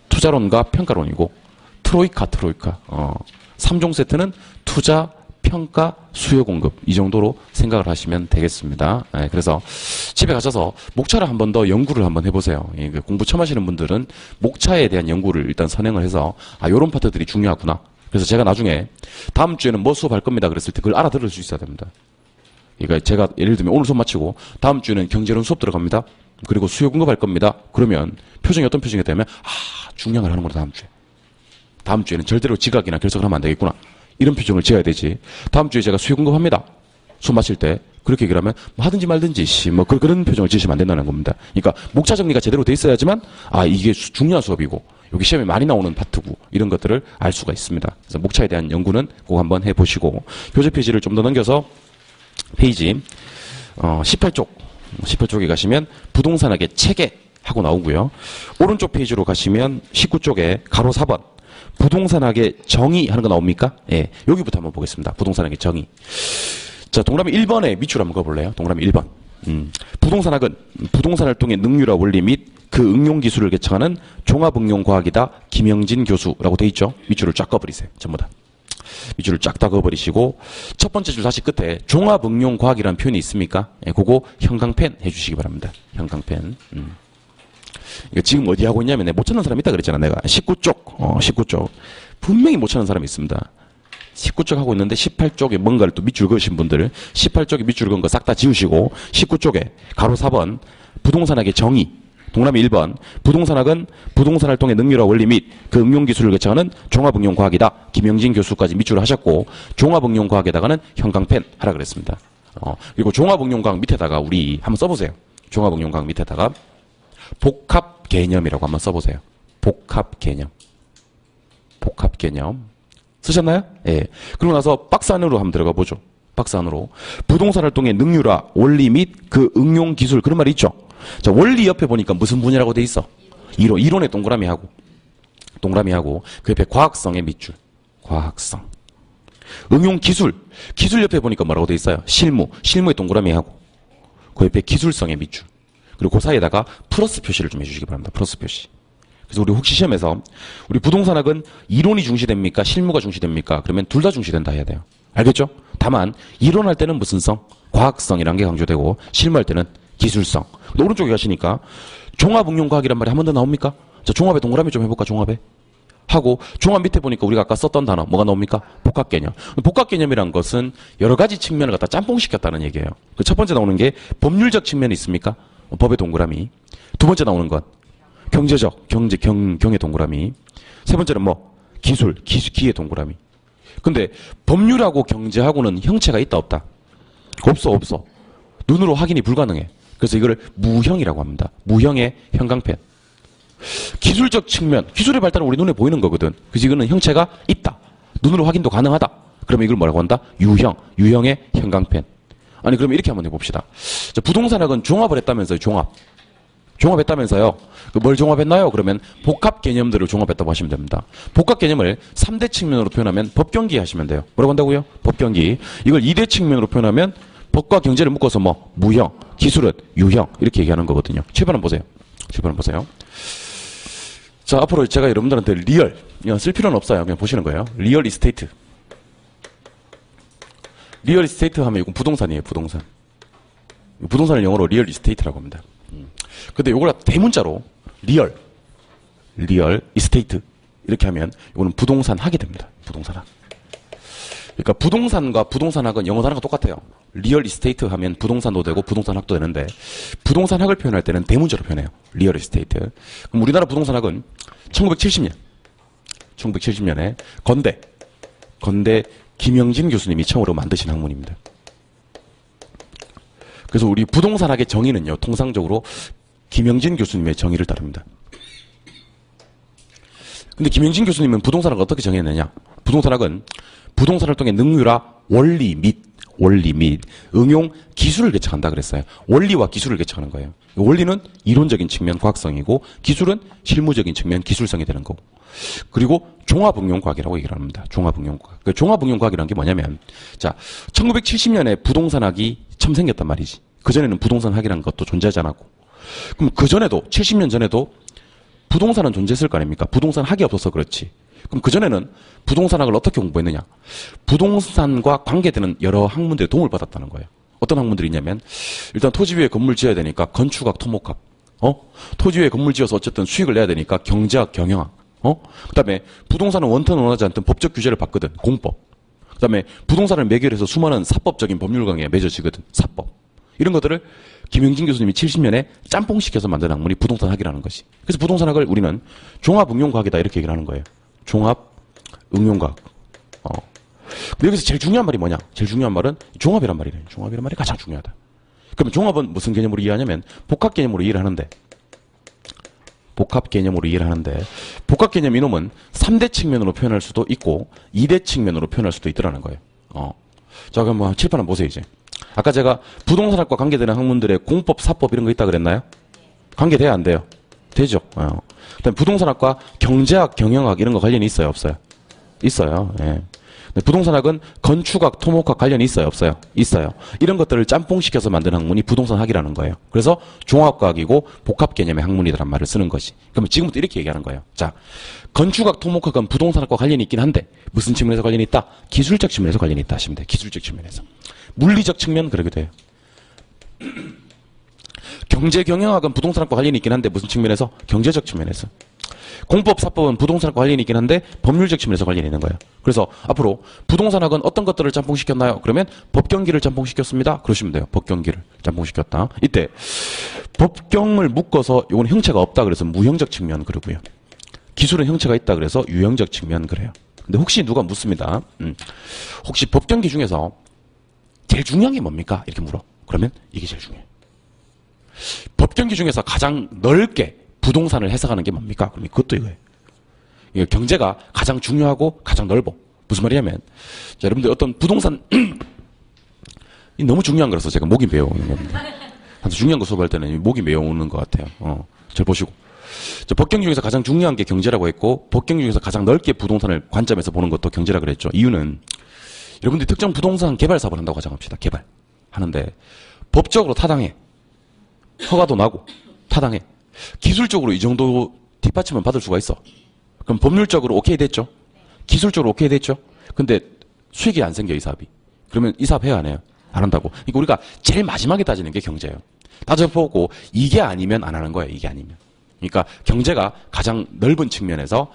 투자론과 평가론이고 트로이카. 3종 세트는 투자, 평가, 수요 공급 이 정도로 생각을 하시면 되겠습니다. 네, 그래서 집에 가셔서 목차를 한 번 더 연구를 한번 해보세요. 공부 처음 하시는 분들은 목차에 대한 연구를 일단 선행을 해서 요런 파트들이 중요하구나. 그래서 제가 나중에 다음 주에는 뭐 수업할 겁니다 그랬을 때 그걸 알아들을 수 있어야 됩니다. 그러니까 제가 예를 들면 오늘 수업 마치고 다음 주에는 경제론 수업 들어갑니다. 그리고 수요 공급할 겁니다. 그러면 표정이 어떤 표정이 되면 중량을 하는구나 다음 주에. 다음 주에는 절대로 지각이나 결석을 하면 안 되겠구나. 이런 표정을 지어야 되지. 다음 주에 제가 수요 공급합니다. 수업 마칠 때 그렇게 얘기를 하면 뭐 하든지 말든지 그런 표정을 지으시면 안 된다는 겁니다. 그러니까 목차 정리가 제대로 돼 있어야지만 이게 중요한 수업이고 여기 시험에 많이 나오는 파트고 이런 것들을 알 수가 있습니다. 그래서 목차에 대한 연구는 꼭 한번 해보시고 교재 페이지를 좀 더 넘겨서 페이지 18쪽에 가시면 부동산학의 체계 하고 나오고요. 오른쪽 페이지로 가시면 19쪽에 가로 4번 부동산학의 정의 하는 거 나옵니까? 예. 여기부터 한번 보겠습니다. 부동산학의 정의. 자, 동그라미 1번에 밑줄 한번 그어볼래요? 동그라미 1번. 부동산학은 부동산 활동의 능률화 원리 및 그 응용 기술을 개척하는 종합응용과학이다. 김영진 교수라고 돼 있죠? 밑줄을 쫙 그어버리세요. 전부 다. 밑줄을 쫙 다 그어버리시고 첫 번째 줄 다시 끝에 종합응용과학이라는 표현이 있습니까? 예, 그거 형광펜 해주시기 바랍니다. 형광펜. 이거 지금 어디 하고 있냐면 못 찾는 사람 있다 그랬잖아. 내가 19쪽 19쪽 분명히 못 찾는 사람이 있습니다. 19쪽 하고 있는데 18쪽에 뭔가를 또 밑줄 그으신 분들 18쪽에 밑줄 그은 거 싹 다 지우시고 19쪽에 가로 4번 부동산학의 정의 동그라미 1번 부동산학은 부동산 활동의 능률화 원리 및 그 응용 기술을 개척하는 종합응용과학이다. 김영진 교수까지 밑줄을 하셨고 종합응용과학에다가는 형광펜 하라 그랬습니다. 그리고 종합응용과학 밑에다가 우리 한번 써보세요. 종합응용과학 밑에다가 복합 개념이라고 한번 써보세요. 복합 개념. 복합 개념. 쓰셨나요? 예. 그러고 나서 박스 안으로 한번 들어가 보죠. 박스 안으로. 부동산 활동의 능률화, 원리 및 그 응용 기술. 그런 말이 있죠. 자, 원리 옆에 보니까 무슨 분야라고 돼 있어? 이론. 이론의 동그라미하고. 그 옆에 과학성의 밑줄. 과학성. 응용 기술. 기술 옆에 보니까 뭐라고 돼 있어요? 실무. 실무의 동그라미하고. 그 옆에 기술성의 밑줄. 그리고 그 사이에다가 플러스 표시를 좀 해주시기 바랍니다. 플러스 표시. 그래서 우리 혹시 시험에서 우리 부동산학은 이론이 중시됩니까? 실무가 중시됩니까? 그러면 둘 다 중시된다 해야 돼요. 알겠죠? 다만 이론할 때는 무슨 성? 과학성이라는 게 강조되고 실무할 때는 기술성. 근데 오른쪽에 가시니까 종합응용과학이란 말이 한 번 더 나옵니까? 자, 종합의 동그라미 좀 해볼까? 종합에. 하고 종합 밑에 보니까 우리가 아까 썼던 단어 뭐가 나옵니까? 복합개념. 복합개념이란 것은 여러 가지 측면을 갖다 짬뽕시켰다는 얘기예요. 그 첫 번째 나오는 게 법률적 측면이 있습니까? 법의 동그라미. 두 번째 나오는 건 경제적, 경의 동그라미. 세 번째는 뭐? 기술, 기의 동그라미. 근데 법률하고 경제하고는 형체가 있다 없다? 없어. 눈으로 확인이 불가능해. 그래서 이거를 무형이라고 합니다. 무형의 형광펜. 기술적 측면, 기술의 발달은 우리 눈에 보이는 거거든. 그래서 이거는 형체가 있다. 눈으로 확인도 가능하다. 그러면 이걸 뭐라고 한다? 유형의 형광펜. 아니 그러면 이렇게 한번 해봅시다. 자, 부동산학은 종합을 했다면서요. 종합. 종합했다면서요. 뭘 종합했나요? 그러면 복합 개념들을 종합했다고 하시면 됩니다. 복합 개념을 3대 측면으로 표현하면 법경기 하시면 돼요. 뭐라고 한다고요? 법경기. 이걸 2대 측면으로 표현하면 법과 경제를 묶어서 뭐 무형, 기술은 유형 이렇게 얘기하는 거거든요. 7번 보세요. 7번 보세요. 자, 앞으로 제가 여러분들한테 리얼, 이건 쓸 필요는 없어요. 그냥 보시는 거예요. 리얼 이스테이트. 리얼 이스테이트 하면 이건 부동산이에요. 부동산. 부동산을 영어로 리얼 이스테이트라고 합니다. 근데 이걸 대문자로 리얼 이스테이트 이렇게 하면 이거는 부동산학이 됩니다. 부동산학. 그러니까 부동산과 부동산학은 영어 단어가 똑같아요. 리얼 이스테이트 하면 부동산도 되고 부동산학도 되는데 부동산학을 표현할 때는 대문자로 표현해요. 리얼 이스테이트. 그럼 우리나라 부동산학은 1970년에 건대 김영진 교수님이 처음으로 만드신 학문입니다. 그래서 우리 부동산학의 정의는요, 통상적으로 김영진 교수님의 정의를 따릅니다. 근데 김영진 교수님은 부동산학을 어떻게 정의했느냐? 부동산학은 부동산 활동의 능률화 원리 및 응용 기술을 개척한다 그랬어요. 원리와 기술을 개척하는 거예요. 원리는 이론적인 측면 과학성이고 기술은 실무적인 측면 기술성이 되는 거고. 그리고 종합응용과학이라고 얘기를 합니다. 종합응용과학. 그 종합응용과학이라는 게 뭐냐면, 자, 1970년에 부동산학이 처음 생겼단 말이지. 그전에는 부동산학이라는 것도 존재하지 않았고. 그럼 그전에도, 70년 전에도 부동산은 존재했을 거 아닙니까? 부동산학이 없어서 그렇지. 그럼 그전에는 부동산학을 어떻게 공부했느냐? 부동산과 관계되는 여러 학문들의 도움을 받았다는 거예요. 어떤 학문들이 있냐면, 일단 토지 위에 건물 지어야 되니까 건축학, 토목학. 토지 위에 건물 지어서 어쨌든 수익을 내야 되니까 경제학, 경영학. 그 다음에 부동산은 원턴 원하지 않던 법적 규제를 받거든. 공법. 그 다음에 부동산을 매개해서 수많은 사법적인 법률 강의에 맺어지거든. 사법. 이런 것들을 김영진 교수님이 70년에 짬뽕시켜서 만든 학문이 부동산학이라는 것이. 그래서 부동산학을 우리는 종합응용과학이다 이렇게 얘기를 하는 거예요. 종합응용과학. 근데 여기서 제일 중요한 말이 뭐냐? 제일 중요한 말은 종합이란 말이래. 종합이란 말이 가장 중요하다. 그러면 종합은 무슨 개념으로 이해하냐면 복합 개념으로 이해를 하는데 복합 개념 이놈은 3대 측면으로 표현할 수도 있고 2대 측면으로 표현할 수도 있더라는 거예요. 자, 그럼 뭐 칠판 한번 보세요, 이제. 아까 제가 부동산학과 관계되는 학문들의 공법, 사법 이런 거 있다 그랬나요? 관계돼야 안 돼요? 되죠. 그다음에 부동산학과 경제학, 경영학 이런 거 관련이 있어요, 없어요? 있어요. 예. 부동산학은 건축학, 토목학 관련이 있어요, 없어요? 있어요. 이런 것들을 짬뽕시켜서 만든 학문이 부동산학이라는 거예요. 그래서 종합과학이고 복합 개념의 학문이라는 말을 쓰는 것이. 그러면 지금부터 이렇게 얘기하는 거예요. 자, 건축학, 토목학은 부동산학과 관련이 있긴 한데 무슨 측면에서 관련이 있다? 기술적 측면에서 관련이 있다 하시면 돼요. 기술적 측면에서. 물리적 측면 그러게 돼요. 경제 경영학은 부동산학과 관련이 있긴 한데 무슨 측면에서? 경제적 측면에서. 공법, 사법은 부동산학과 관련이 있긴 한데 법률적 측면에서 관련이 있는 거예요. 그래서 앞으로 부동산학은 어떤 것들을 짬뽕시켰나요? 그러면 법경기를 짬뽕시켰습니다. 그러시면 돼요. 법경기를 짬뽕시켰다. 이때 법경을 묶어서 이건 형체가 없다 그래서 무형적 측면 그러고요. 기술은 형체가 있다 그래서 유형적 측면 그래요. 근데 혹시 누가 묻습니다. 혹시 법경기 중에서 제일 중요한 게 뭡니까? 이렇게 물어. 그러면 이게 제일 중요해요. 법경기 중에서 가장 넓게 부동산을 해석하는 게 뭡니까? 그럼 그것도 이거예요. 이거 경제가 가장 중요하고 가장 넓어. 무슨 말이냐면, 자, 여러분들 어떤 부동산, 너무 중요한 거라서 제가 목이 메어오는 겁니다. 아주 중요한 거 수업할 때는 목이 메어오는 것 같아요. 잘 보시고. 자, 법경기 중에서 가장 중요한 게 경제라고 했고, 법경기 중에서 가장 넓게 부동산을 관점에서 보는 것도 경제라고 그랬죠. 이유는, 여러분들이 특정 부동산 개발 사업을 한다고 가정합시다. 개발. 하는데, 법적으로 타당해. 허가도 나고, 타당해. 기술적으로 이 정도 뒷받침은 받을 수가 있어. 그럼 법률적으로 오케이 됐죠? 기술적으로 오케이 됐죠? 근데 수익이 안 생겨, 이 사업이. 그러면 이 사업 해야 안 해요? 안 한다고. 그러니까 우리가 제일 마지막에 따지는 게 경제예요. 따져보고 이게 아니면 안 하는 거예요, 이게 아니면. 그러니까 경제가 가장 넓은 측면에서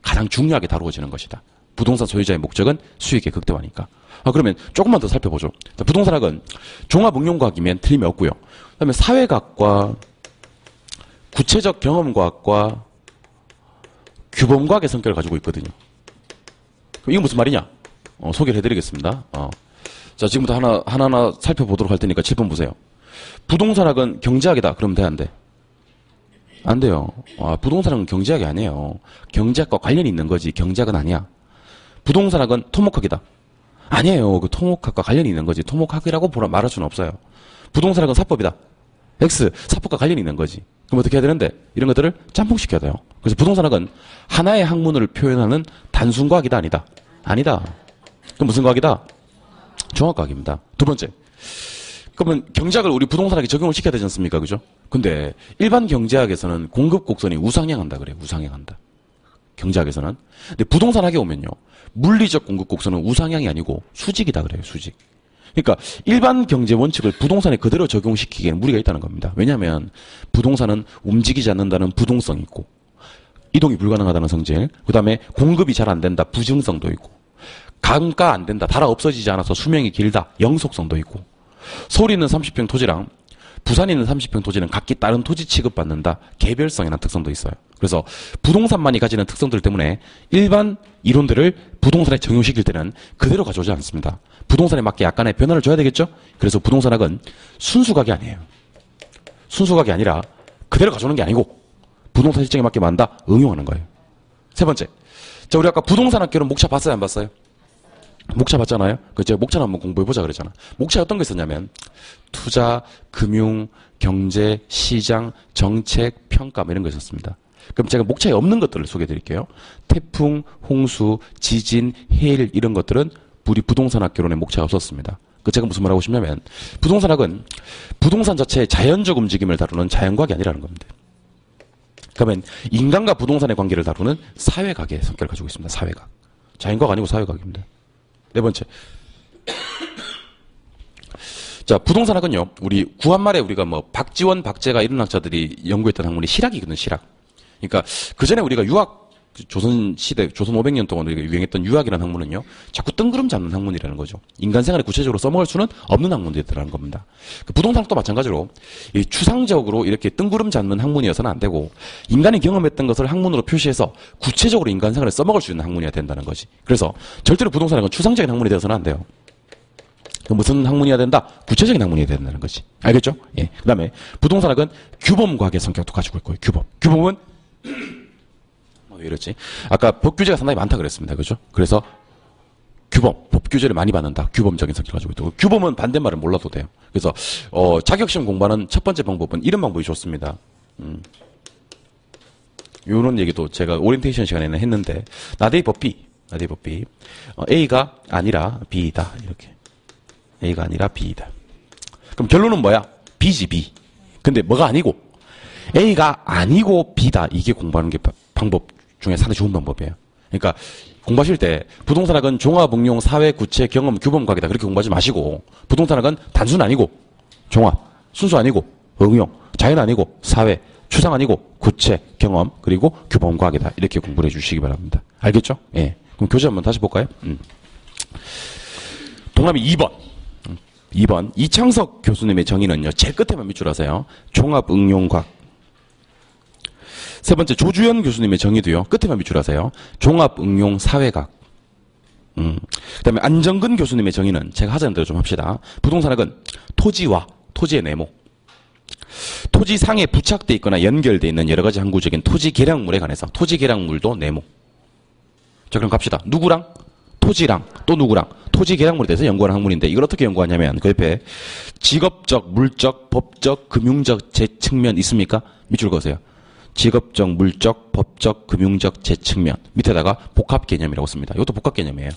가장 중요하게 다루어지는 것이다. 부동산 소유자의 목적은 수익의 극대화니까. 그러면 조금만 더 살펴보죠. 부동산학은 종합응용과학이면 틀림이 없고요. 그다음에 사회학과 구체적 경험과학과 규범과학의 성격을 가지고 있거든요. 그럼 이건 무슨 말이냐? 소개를 해드리겠습니다. 자, 지금부터 하나하나 살펴보도록 할 테니까 7번 보세요. 부동산학은 경제학이다. 그러면 돼, 안 돼? 안 돼요. 부동산학은 경제학이 아니에요. 경제학과 관련이 있는 거지. 경제학은 아니야. 부동산학은 토목학이다. 아니에요. 그 토목학과 관련이 있는 거지. 토목학이라고 말할 수는 없어요. 부동산학은 사법이다. X, 사법과 관련이 있는 거지. 그럼 어떻게 해야 되는데? 이런 것들을 짬뽕시켜야 돼요. 그래서 부동산학은 하나의 학문을 표현하는 단순 과학이다, 아니다? 아니다. 그럼 무슨 과학이다? 종합과학입니다. 두 번째. 그러면 경제학을 우리 부동산학에 적용을 시켜야 되지 않습니까? 그죠? 근데 일반 경제학에서는 공급 곡선이 우상향한다 그래요. 우상향한다. 경제학에서는. 근데 부동산학에 오면요. 물리적 공급 곡선은 우상향이 아니고 수직이다 그래요. 수직. 그러니까 일반 경제 원칙을 부동산에 그대로 적용시키기에는 무리가 있다는 겁니다. 왜냐하면 부동산은 움직이지 않는다는 부동성이 있고 이동이 불가능하다는 성질, 그 다음에 공급이 잘 안 된다 부증성도 있고 감가 안 된다 달아 없어지지 않아서 수명이 길다 영속성도 있고 서울에 있는 30평 토지랑 부산에 있는 30평 토지는 각기 다른 토지 취급받는다 개별성이라는 특성도 있어요. 그래서 부동산만이 가지는 특성들 때문에 일반 이론들을 부동산에 적용시킬 때는 그대로 가져오지 않습니다. 부동산에 맞게 약간의 변화를 줘야 되겠죠? 그래서 부동산학은 순수각이 아니에요. 순수각이 아니라 그대로 가져오는 게 아니고 부동산 실정에 맞게 만다 응용하는 거예요. 세 번째. 자, 우리 아까 부동산학교는 목차 봤어요? 안 봤어요? 목차 봤잖아요? 그 제가 목차를 한번 공부해보자 그랬잖아. 목차에 어떤 게 있었냐면 투자, 금융, 경제, 시장, 정책, 평가 뭐 이런 거 있었습니다. 그럼 제가 목차에 없는 것들을 소개해드릴게요. 태풍, 홍수, 지진, 해일 이런 것들은 우리 부동산학교론의 목차가 없었습니다. 그 제가 무슨 말 하고 싶냐면 부동산학은 부동산 자체의 자연적 움직임을 다루는 자연과학이 아니라는 겁니다. 그러면 인간과 부동산의 관계를 다루는 사회학의 성격을 가지고 있습니다. 사회학. 자연과학 아니고 사회학입니다. 네 번째. 자, 부동산학은요, 우리 구한말에 우리가 뭐 박지원, 박재가 이런 학자들이 연구했던 학문이 실학이거든요, 실학. 그러니까 그 전에 우리가 유학 조선 시대, 조선 500년 동안 우리가 유행했던 유학이라는 학문은요, 자꾸 뜬구름 잡는 학문이라는 거죠. 인간 생활에 구체적으로 써먹을 수는 없는 학문들이라는 겁니다. 그 부동산학도 마찬가지로 이 추상적으로 이렇게 뜬구름 잡는 학문이어서는 안 되고 인간이 경험했던 것을 학문으로 표시해서 구체적으로 인간 생활에 써먹을 수 있는 학문이어야 된다는 거지. 그래서 절대로 부동산학은 추상적인 학문이 되어서는 안 돼요. 무슨 학문이어야 된다? 구체적인 학문이어야 된다는 거지. 알겠죠? 예. 그 다음에 부동산학은 규범과학의 성격도 가지고 있고요. 규범. 규범은 왜 이렇지? 아까 법 규제가 상당히 많다 그랬습니다. 그죠? 그래서 규범, 법 규제를 많이 받는다. 규범적인 성격을 가지고 있고 규범은 반대말을 몰라도 돼요. 그래서 자격시험 공부하는 첫 번째 방법은 이런 방법이 좋습니다. 이런 얘기도 제가 오리엔테이션 시간에는 했는데 나대입법 B, 나대입법 B. A가 아니라 B이다. 이렇게. A가 아니라 B이다. 그럼 결론은 뭐야? B지 B. 근데 뭐가 아니고 A가 아니고 B다. 이게 공부하는 게 방법 중에 상당히 좋은 방법이에요. 그러니까 공부하실 때 부동산학은 종합, 응용, 사회, 구체, 경험, 규범과학이다. 그렇게 공부하지 마시고 부동산학은 단순 아니고 종합, 순수 아니고 응용, 자연 아니고 사회, 추상 아니고 구체, 경험, 그리고 규범과학이다. 이렇게 공부를 해주시기 바랍니다. 알겠죠? 예. 그럼 교재 한번 다시 볼까요? 동남이 2번. 2번. 이창석 교수님의 정의는요. 제일 끝에만 밑줄 하세요. 종합, 응용과학. 세 번째 조주현 교수님의 정의도요. 끝에만 밑줄 하세요. 종합, 응용, 사회학. 그 다음에 안정근 교수님의 정의는 제가 하자는 대로 좀 합시다. 부동산학은 토지와 토지의 네모, 토지 상에 부착되어 있거나 연결되어 있는 여러 가지 항구적인 토지 계량물에 관해서 토지 계량물도 네모. 자, 그럼 갑시다. 누구랑? 토지랑 또 누구랑? 토지 계량물에 대해서 연구하는 학문인데 이걸 어떻게 연구하냐면 그 옆에 직업적, 물적, 법적, 금융적 제 측면 있습니까? 밑줄 그으세요. 직업적, 물적, 법적, 금융적 제 측면. 밑에다가 복합 개념이라고 씁니다. 이것도 복합 개념이에요.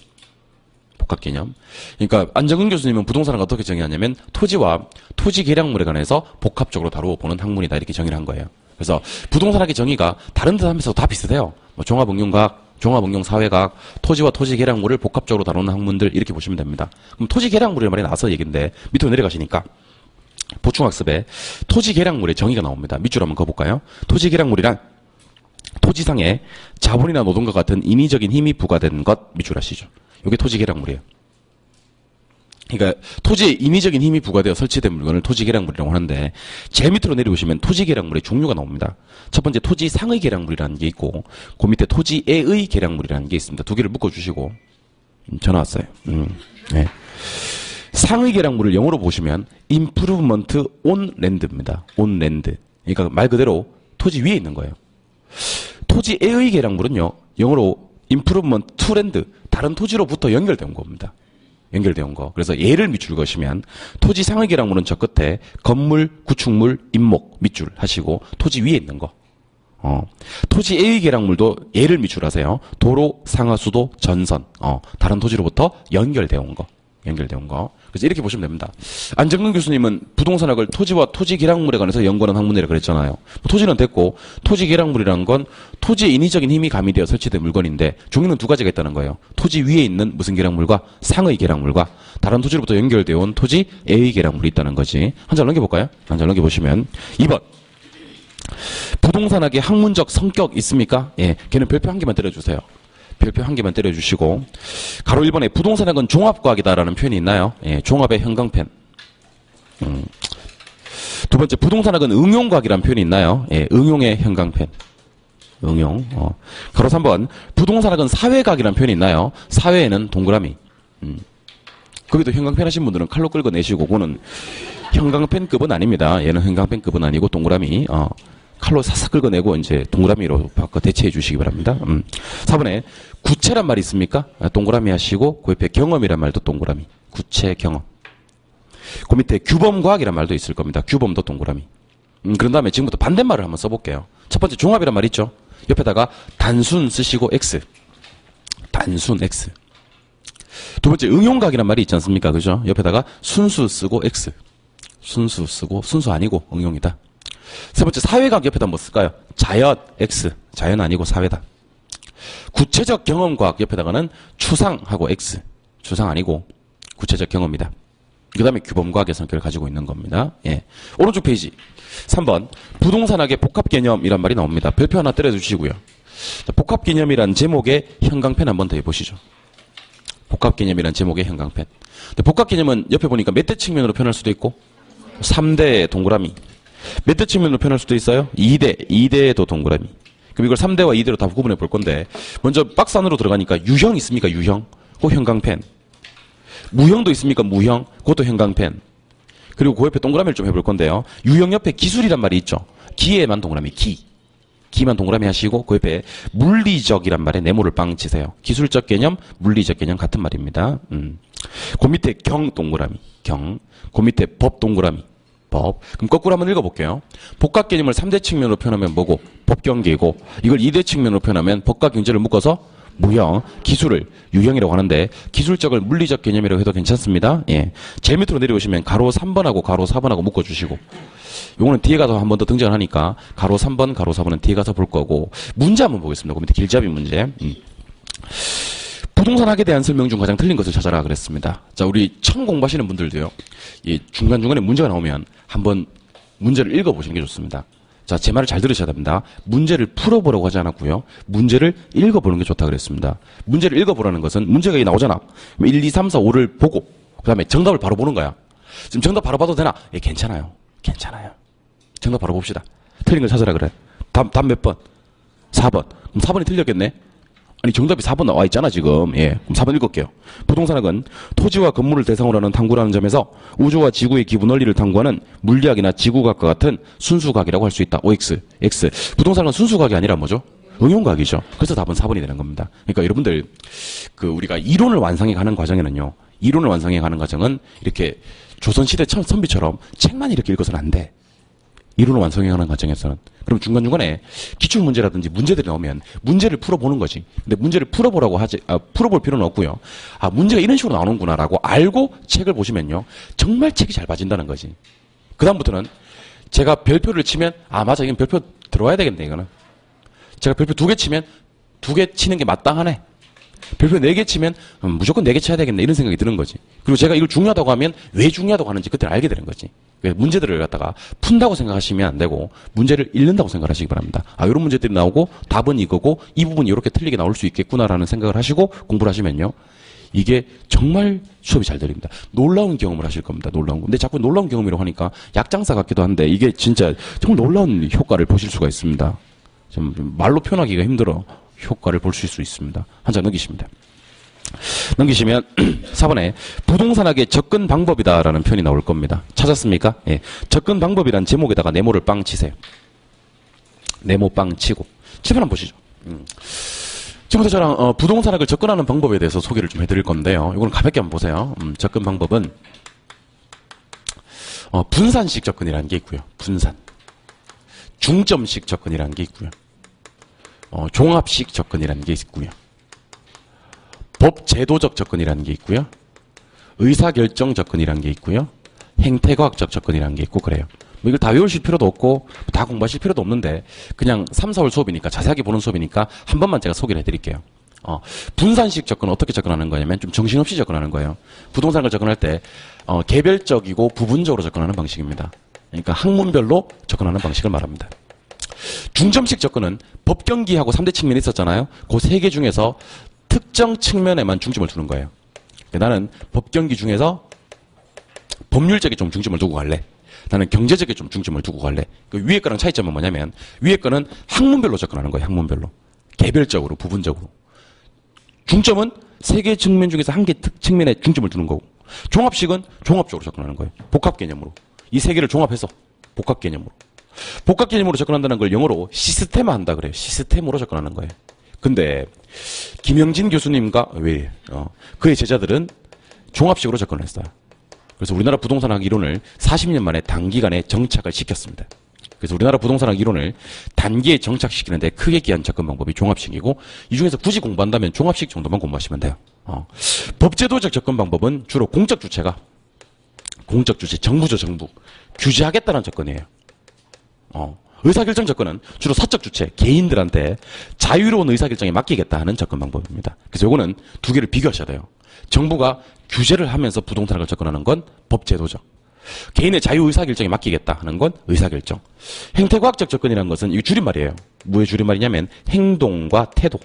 복합 개념. 그러니까 안정근 교수님은 부동산을 어떻게 정의하냐면 토지와 토지 계량물에 관해서 복합적으로 다루어 보는 학문이다. 이렇게 정의를 한 거예요. 그래서 부동산학의 정의가 다른 데 하면서 다 비슷해요. 뭐 종합응용과학, 종합응용사회학, 토지와 토지 계량물을 복합적으로 다루는 학문들 이렇게 보시면 됩니다. 그럼 토지 계량물이라는 말이 나와서 얘기인데 밑으로 내려가시니까 보충학습에 토지 계량물의 정의가 나옵니다. 밑줄 한번 그어볼까요? 토지 계량물이란 토지상에 자본이나 노동과 같은 인위적인 힘이 부과된 것 밑줄 하시죠. 이게 토지 계량물이에요. 그러니까 토지에 인위적인 힘이 부과되어 설치된 물건을 토지 계량물이라고 하는데 제일 밑으로 내려오시면 토지 계량물의 종류가 나옵니다. 첫 번째 토지상의 계량물이라는 게 있고 그 밑에 토지에의 계량물이라는 게 있습니다. 두 개를 묶어주시고 전화 왔어요. 네. 상의 계량물을 영어로 보시면 improvement on land입니다. on land. 그러니까 말 그대로 토지 위에 있는 거예요. 토지에의 계량물은요. 영어로 improvement to land. 다른 토지로부터 연결된 겁니다. 연결되어 온 거. 그래서 얘를 밑줄 그으시면 토지 상의 계량물은 저 끝에 건물, 구축물, 임목 밑줄 하시고 토지 위에 있는 거. 토지 A의 계량물도 얘를 밑줄 하세요. 도로, 상하수도, 전선. 다른 토지로부터 연결되어 온 거. 연결되어 온 거. 그래서 이렇게 보시면 됩니다. 안정근 교수님은 부동산학을 토지와 토지 계량물에 관해서 연구하는 학문이라고 그랬잖아요. 토지는 됐고 토지 계량물이라는 건 토지의 인위적인 힘이 가미되어 설치된 물건인데 종류는 두 가지가 있다는 거예요. 토지 위에 있는 무슨 계량물과 상의 계량물과 다른 토지로부터 연결되어 온 토지 A의 계량물이 있다는 거지. 한 장 넘겨볼까요? 한 장 넘겨보시면 2번. 부동산학의 학문적 성격 있습니까? 예, 걔는 별표 한 개만 때려주세요. 별표 한 개만 때려주시고 가로 1번에 부동산학은 종합과학이다라는 표현이 있나요? 예, 종합의 형광펜. 두 번째 부동산학은 응용과학이라는 표현이 있나요? 예, 응용의 형광펜. 응용. 가로 3번 부동산학은 사회과학이라는 표현이 있나요? 사회에는 동그라미. 거기도 형광펜 하신 분들은 칼로 긁어내시고 그거는 형광펜급은 아닙니다. 얘는 형광펜급은 아니고 동그라미. 칼로 싹싹 긁어내고 이제 동그라미로 바꿔 대체해 주시기 바랍니다. 4번에 구체란 말이 있습니까? 동그라미 하시고 그 옆에 경험이란 말도 동그라미. 구체 경험. 그 밑에 규범과학이란 말도 있을 겁니다. 규범도 동그라미. 그런 다음에 지금부터 반대말을 한번 써볼게요. 첫 번째 종합이란 말 있죠? 옆에다가 단순 쓰시고 X. 단순 X. 두 번째 응용과학이란 말이 있지 않습니까? 그죠? 옆에다가 순수 쓰고 X. 순수 쓰고 순수 아니고 응용이다. 세 번째 사회과학 옆에다 뭐 쓸까요? 자연 X. 자연 아니고 사회다. 구체적 경험과학 옆에다가는 추상하고 X. 추상 아니고 구체적 경험이다. 그 다음에 규범과학의 성격을 가지고 있는 겁니다. 예. 오른쪽 페이지 3번 부동산학의 복합개념이란 말이 나옵니다. 별표 하나 때려주시고요. 자, 복합개념이란 제목의 형광펜 한번 더 해보시죠. 복합개념이란 제목의 형광펜. 복합개념은 옆에 보니까 몇 대 측면으로 표현할 수도 있고 3대 동그라미. 몇 대 측면으로 표현할 수도 있어요? 2대도 동그라미. 그럼 이걸 3대와 2대로 다 구분해 볼 건데 먼저 박스 안으로 들어가니까 유형 있습니까? 유형. 그 형광펜. 무형도 있습니까? 무형. 그것도 형광펜. 그리고 그 옆에 동그라미를 좀 해볼 건데요. 유형 옆에 기술이란 말이 있죠. 기에만 동그라미. 기만 동그라미 하시고 그 옆에 물리적이란 말에 네모를 빵 치세요. 기술적 개념, 물리적 개념 같은 말입니다. 그 밑에 경 동그라미. 경. 그 밑에 법 동그라미. 법. 그럼 거꾸로 한번 읽어볼게요. 복합 개념을 3대 측면으로 표현하면 뭐고? 법경계고 이걸 2대 측면으로 표현하면 법과 경제를 묶어서 무형, 기술을 유형이라고 하는데 기술적을 물리적 개념이라고 해도 괜찮습니다. 예. 제일 밑으로 내려오시면 가로 3번하고 가로 4번하고 묶어주시고 요거는 뒤에 가서 한 번 더 등장을 하니까 가로 3번, 가로 4번은 뒤에 가서 볼 거고 문제 한번 보겠습니다. 그 밑에 길잡이 문제. 부동산학에 대한 설명 중 가장 틀린 것을 찾아라 그랬습니다. 자, 우리 처음 공부하시는 분들도요. 이 중간중간에 문제가 나오면 한번 문제를 읽어보시는 게 좋습니다. 자, 제 말을 잘 들으셔야 됩니다. 문제를 풀어보라고 하지 않았고요. 문제를 읽어보는 게 좋다 그랬습니다. 문제를 읽어보라는 것은 문제가 나오잖아. 1, 2, 3, 4, 5를 보고 그 다음에 정답을 바로 보는 거야. 지금 정답 바로 봐도 되나? 예, 괜찮아요. 괜찮아요. 정답 바로 봅시다. 틀린 걸 찾아라 그래. 답 몇 번? 4번. 그럼 4번이 틀렸겠네? 아니 정답이 4번 나와 있잖아 지금. 예, 그럼 4번 읽을게요. 부동산학은 토지와 건물을 대상으로 하는 탐구라는 점에서 우주와 지구의 기부 논리를 탐구하는 물리학이나 지구과학과 같은 순수과학이라고 할 수 있다. OX, X. 부동산은 순수과학이 아니라 뭐죠? 응용과학이죠. 그래서 답은 4번이 되는 겁니다. 그러니까 여러분들 우리가 이론을 완성해 가는 과정에는요. 이론을 완성해 가는 과정은 이렇게 조선시대 선비처럼 책만 이렇게 읽어서는 안 돼. 이론을 완성해가는 과정에서는. 그럼 중간중간에 기출문제라든지 문제들이 나오면 문제를 풀어보는 거지. 근데 문제를 풀어볼 필요는 없고요. 아, 문제가 이런 식으로 나오는구나라고 알고 책을 보시면요. 정말 책이 잘 빠진다는 거지. 그다음부터는 제가 별표를 치면, 아, 맞아. 이건 별표 들어와야 되겠네, 이거는. 제가 별표 2개 치면 2개 치는 게 마땅하네. 별표 4개 치면 무조건 4개 쳐야 되겠네. 이런 생각이 드는 거지. 그리고 제가 이걸 중요하다고 하면 왜 중요하다고 하는지 그때 알게 되는 거지. 문제들을 갖다가 푼다고 생각하시면 안 되고 문제를 읽는다고 생각하시기 바랍니다. 아, 이런 문제들이 나오고 답은 이거고 이 부분이 이렇게 틀리게 나올 수 있겠구나라는 생각을 하시고 공부를 하시면요. 이게 정말 수업이 잘 들립니다. 놀라운 경험을 하실 겁니다. 놀라운 거. 근데 자꾸 놀라운 경험이라고 하니까 약장사 같기도 한데 이게 진짜 정말 놀라운 효과를 보실 수가 있습니다. 좀 말로 표현하기가 힘들어 효과를 볼 수 있습니다. 한 장 넘기십니다. 넘기시면 4번에 부동산학의 접근 방법이다라는 표현이 나올 겁니다. 찾았습니까? 예. 접근 방법이란 제목에다가 네모를 빵 치세요. 네모 빵 치고 7번 한번 보시죠. 지금부터 저랑 부동산학을 접근하는 방법에 대해서 소개를 좀 해드릴 건데요. 이거는 가볍게 한번 보세요. 접근 방법은 분산식 접근이라는 게 있고요. 분산. 중점식 접근이라는 게 있고요. 종합식 접근이라는 게 있고요. 법제도적 접근이라는 게 있고요. 의사결정 접근이라는 게 있고요. 행태과학적 접근이라는 게 있고 그래요. 뭐 이걸 다 외우실 필요도 없고 다 공부하실 필요도 없는데 그냥 3, 4월 수업이니까 자세하게 보는 수업이니까 한 번만 제가 소개를 해드릴게요. 분산식 접근은 어떻게 접근하는 거냐면 좀 정신없이 접근하는 거예요. 부동산을 접근할 때 개별적이고 부분적으로 접근하는 방식입니다. 그러니까 학문별로 접근하는 방식을 말합니다. 중점식 접근은 법경기하고 3대 측면이 있었잖아요. 그 3개 중에서 특정 측면에만 중점을 두는 거예요. 나는 법경기 중에서 법률적에 좀 중점을 두고 갈래. 나는 경제적에 좀 중점을 두고 갈래. 그 위에 거랑 차이점은 뭐냐면 위에 거는 학문별로 접근하는 거예요. 학문별로. 개별적으로, 부분적으로. 중점은 3개 측면 중에서 한 개 측면에 중점을 두는 거고 종합식은 종합적으로 접근하는 거예요. 복합 개념으로. 이 3개를 종합해서 복합 개념으로. 복합 개념으로 접근한다는 걸 영어로 시스템화 한다 그래요. 시스템으로 접근하는 거예요. 근데 김영진 교수님과 그의 제자들은 종합식으로 접근을 했어요. 그래서 우리나라 부동산학 이론을 40년 만에 단기간에 정착을 시켰습니다. 그래서 우리나라 부동산학 이론을 단기에 정착시키는데 크게 기한 접근 방법이 종합식이고 이 중에서 굳이 공부한다면 종합식 정도만 공부하시면 돼요. 법제도적 접근 방법은 주로 공적 주체가 공적 주체, 정부죠 정부 규제하겠다는 접근이에요. 의사결정 접근은 주로 사적 주체, 개인들한테 자유로운 의사결정에 맡기겠다 하는 접근 방법입니다. 그래서 요거는 두 개를 비교하셔야 돼요. 정부가 규제를 하면서 부동산을 접근하는 건 법제도적. 개인의 자유 의사결정에 맡기겠다 하는 건 의사결정. 행태과학적 접근이라는 것은 이 줄임말이에요. 뭐의 줄임말이냐면 행동과 태도.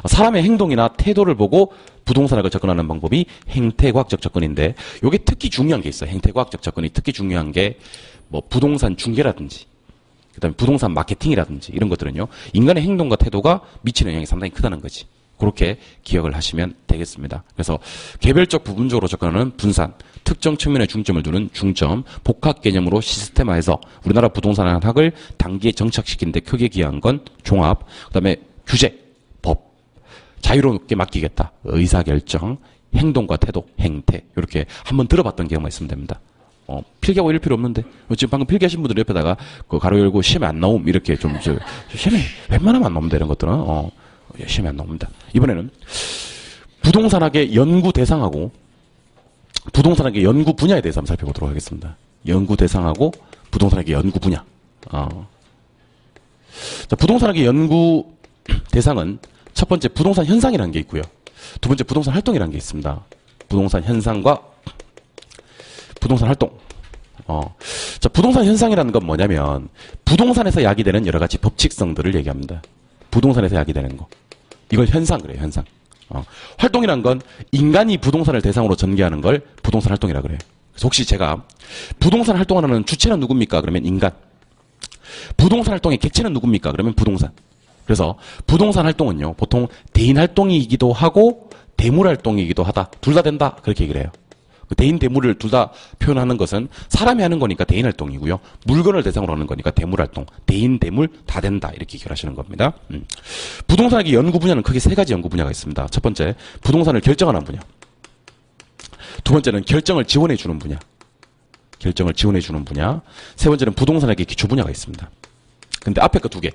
사람의 행동이나 태도를 보고 부동산학을 접근하는 방법이 행태과학적 접근인데 이게 특히 중요한 게 있어요. 행태과학적 접근이 특히 중요한 게 뭐 부동산 중개라든지 그다음에 부동산 마케팅이라든지 이런 것들은요. 인간의 행동과 태도가 미치는 영향이 상당히 크다는 거지. 그렇게 기억을 하시면 되겠습니다. 그래서 개별적 부분적으로 접근하는 분산, 특정 측면에 중점을 두는 중점, 복합 개념으로 시스템화해서 우리나라 부동산학을 단기에 정착시키는 데 크게 기여한 건 종합, 그다음에 규제, 법, 자유롭게 맡기겠다, 의사결정, 행동과 태도, 행태 이렇게 한번 들어봤던 경험만 있으면 됩니다. 필기하고 이럴 필요 없는데 지금 방금 필기하신 분들 옆에다가 그 가로 열고 시험에 안 나옴 이렇게 시험에 웬만하면 안 나옵니다. 이런 것들은 시험에 안 나옵니다. 이번에는 부동산학의 연구 대상하고 부동산학의 연구 분야에 대해서 한번 살펴보도록 하겠습니다. 연구 대상하고 부동산학의 연구 분야. 자, 부동산학의 연구 대상은 첫 번째 부동산 현상이라는 게 있고요. 두 번째 부동산 활동이라는 게 있습니다. 부동산 현상과 부동산 활동. 자, 부동산 현상이라는 건 뭐냐면 부동산에서 야기되는 여러 가지 법칙성들을 얘기합니다. 부동산에서 야기되는 거. 이걸 현상 그래요. 현상. 활동이란 건 인간이 부동산을 대상으로 전개하는 걸 부동산 활동이라 그래요. 그래서 혹시 제가 부동산 활동하는 주체는 누굽니까? 그러면 인간. 부동산 활동의 객체는 누굽니까? 그러면 부동산. 그래서 부동산 활동은요. 보통 대인 활동이기도 하고 대물 활동이기도 하다. 둘 다 된다. 그렇게 얘기를 해요. 대인 대물을 둘 다 표현하는 것은 사람이 하는 거니까 대인 활동이고요. 물건을 대상으로 하는 거니까 대물 활동. 대인 대물 다 된다. 이렇게 기억하시는 겁니다. 부동산학의 연구 분야는 크게 3가지 연구 분야가 있습니다. 첫 번째, 부동산을 결정하는 분야. 두 번째는 결정을 지원해 주는 분야. 결정을 지원해 주는 분야. 세 번째는 부동산학의 기초 분야가 있습니다. 근데 앞에 그 2개.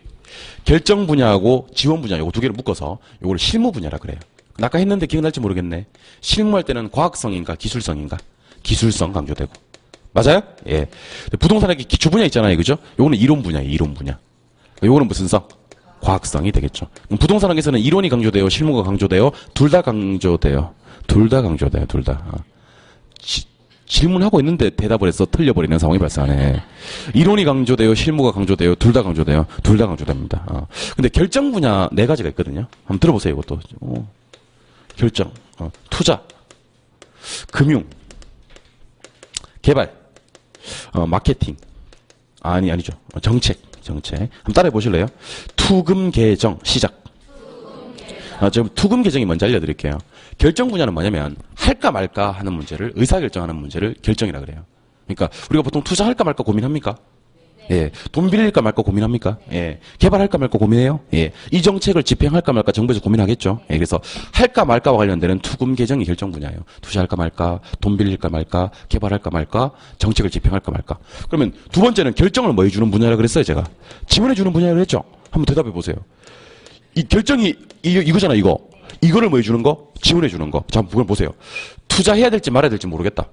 결정 분야하고 지원 분야 요거 2개를 묶어서 요걸 실무 분야라 그래요. 아까 했는데 기억날지 모르겠네. 실무할 때는 과학성인가 기술성인가? 기술성 강조되고. 맞아요? 예. 부동산학의 기초 분야 있잖아요. 그죠? 요거는 이론 분야예요. 이론 분야. 요거는 무슨 성? 과학성이 되겠죠. 부동산학에서는 이론이 강조돼요. 실무가 강조돼요. 둘 다 강조돼요. 둘 다 강조돼요. 둘 다. 질문하고 있는데 대답을 해서 틀려버리는 상황이 발생하네. 이론이 강조돼요. 실무가 강조돼요. 둘 다 강조돼요. 둘 다 강조됩니다. 근데 결정 분야 4가지가 있거든요. 한번 들어보세요. 이것도. 결정, 투자, 금융, 개발, 마케팅, 아니죠. 정책. 한번 따라해 보실래요? 투금 개정, 시작. 지금 투금 개정이 뭔지 알려드릴게요. 결정 분야는 뭐냐면 할까 말까 하는 문제를 의사결정하는 문제를 결정이라 그래요. 그러니까 우리가 보통 투자할까 말까 고민합니까? 예. 돈 빌릴까 말까 고민합니까? 예. 개발할까 말까 고민해요? 예. 이 정책을 집행할까 말까 정부에서 고민하겠죠? 예. 그래서 할까 말까와 관련되는 투금 개정이 결정 분야예요. 투자할까 말까, 돈 빌릴까 말까, 개발할까 말까, 정책을 집행할까 말까. 그러면 두 번째는 결정을 뭐 해주는 분야라 그랬어요, 제가. 지원해주는 분야라고 했죠? 한번 대답해 보세요. 이 결정이, 이거잖아, 이거. 이거를 뭐 해주는 거? 지원해주는 거. 자, 그걸 보세요. 투자해야 될지 말아야 될지 모르겠다.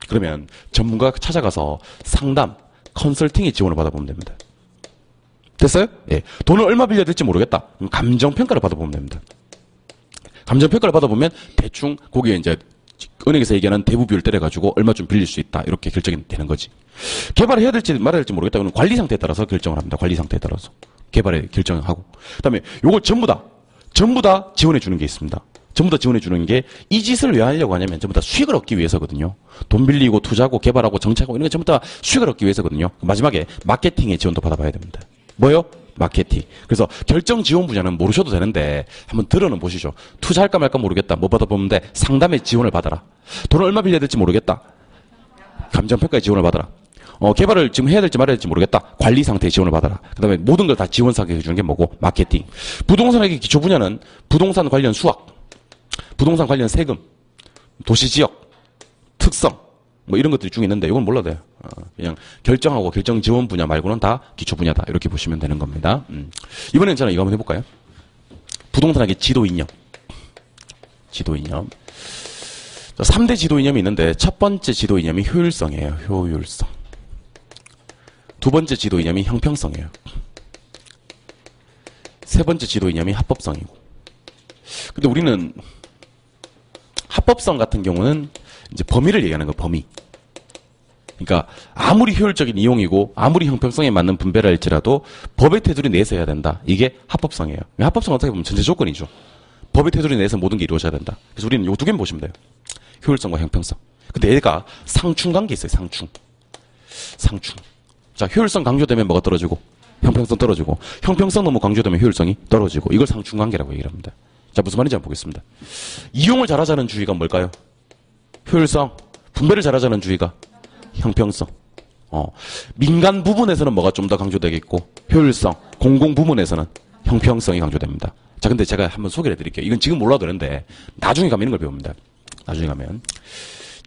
그러면 전문가 찾아가서 상담, 컨설팅의 지원을 받아보면 됩니다. 됐어요? 예. 돈을 얼마 빌려야 될지 모르겠다. 그럼 감정평가를 받아보면 됩니다. 감정평가를 받아보면 대충 거기에 이제 은행에서 얘기하는 대부 비율 때려가지고 얼마쯤 빌릴 수 있다. 이렇게 결정이 되는 거지. 개발을 해야 될지 말아야 될지 모르겠다. 그러면 관리 상태에 따라서 결정을 합니다. 관리 상태에 따라서. 개발에 결정을 하고. 그 다음에 요걸 전부 다 지원해 주는 게 있습니다. 전부 다 지원해 주는 게 이 짓을 왜 하려고 하냐면 전부 다 수익을 얻기 위해서거든요. 돈 빌리고 투자하고 개발하고 정책하고 이런 게 전부 다 수익을 얻기 위해서거든요. 마지막에 마케팅의 지원도 받아봐야 됩니다. 뭐요? 마케팅. 그래서 결정 지원 분야는 모르셔도 되는데 한번 들어는 보시죠. 투자할까 말까 모르겠다. 뭐 받아보면 돼? 상담의 지원을 받아라. 돈을 얼마 빌려야 될지 모르겠다. 감정평가의 지원을 받아라. 개발을 지금 해야 될지 말아야 될지 모르겠다. 관리 상태의 지원을 받아라. 그 다음에 모든 걸 다 지원사하게 해주는 게 뭐고? 마케팅. 부동산의 기초 분야는 부동산 관련 수학, 부동산 관련 세금, 도시지역, 특성, 뭐 이런 것들이 쭉 있는데 이건 몰라도 돼요. 그냥 결정하고 결정 지원 분야 말고는 다 기초 분야다. 이렇게 보시면 되는 겁니다. 이번에는 저는 이거 한번 해볼까요? 부동산학의 지도 이념. 지도 이념. 3대 지도 이념이 있는데 첫 번째 지도 이념이 효율성이에요. 효율성. 두 번째 지도 이념이 형평성이에요. 세 번째 지도 이념이 합법성이고. 근데 우리는 합법성 같은 경우는 이제 범위를 얘기하는 거예요. 범위. 그러니까 아무리 효율적인 이용이고 아무리 형평성에 맞는 분배를 할지라도 법의 테두리 내에서 해야 된다. 이게 합법성이에요. 합법성은 어떻게 보면 전제 조건이죠. 법의 테두리 내에서 모든 게 이루어져야 된다. 그래서 우리는 요 두 개만 보시면 돼요. 효율성과 형평성. 근데 얘가 상충관계 있어요. 상충. 자, 효율성 강조되면 뭐가 떨어지고 형평성 떨어지고 형평성 너무 강조되면 효율성이 떨어지고 이걸 상충관계라고 얘기를 합니다. 자, 무슨 말인지 한번 보겠습니다. 이용을 잘하자는 주의가 뭘까요? 효율성. 분배를 잘하자는 주의가 형평성. 민간 부분에서는 뭐가 좀 더 강조되겠고 효율성. 공공 부분에서는 형평성이 강조됩니다. 자, 근데 제가 한번 소개를 해드릴게요. 이건 지금 몰라도 되는데 나중에 가면 이런 걸 배웁니다. 나중에 가면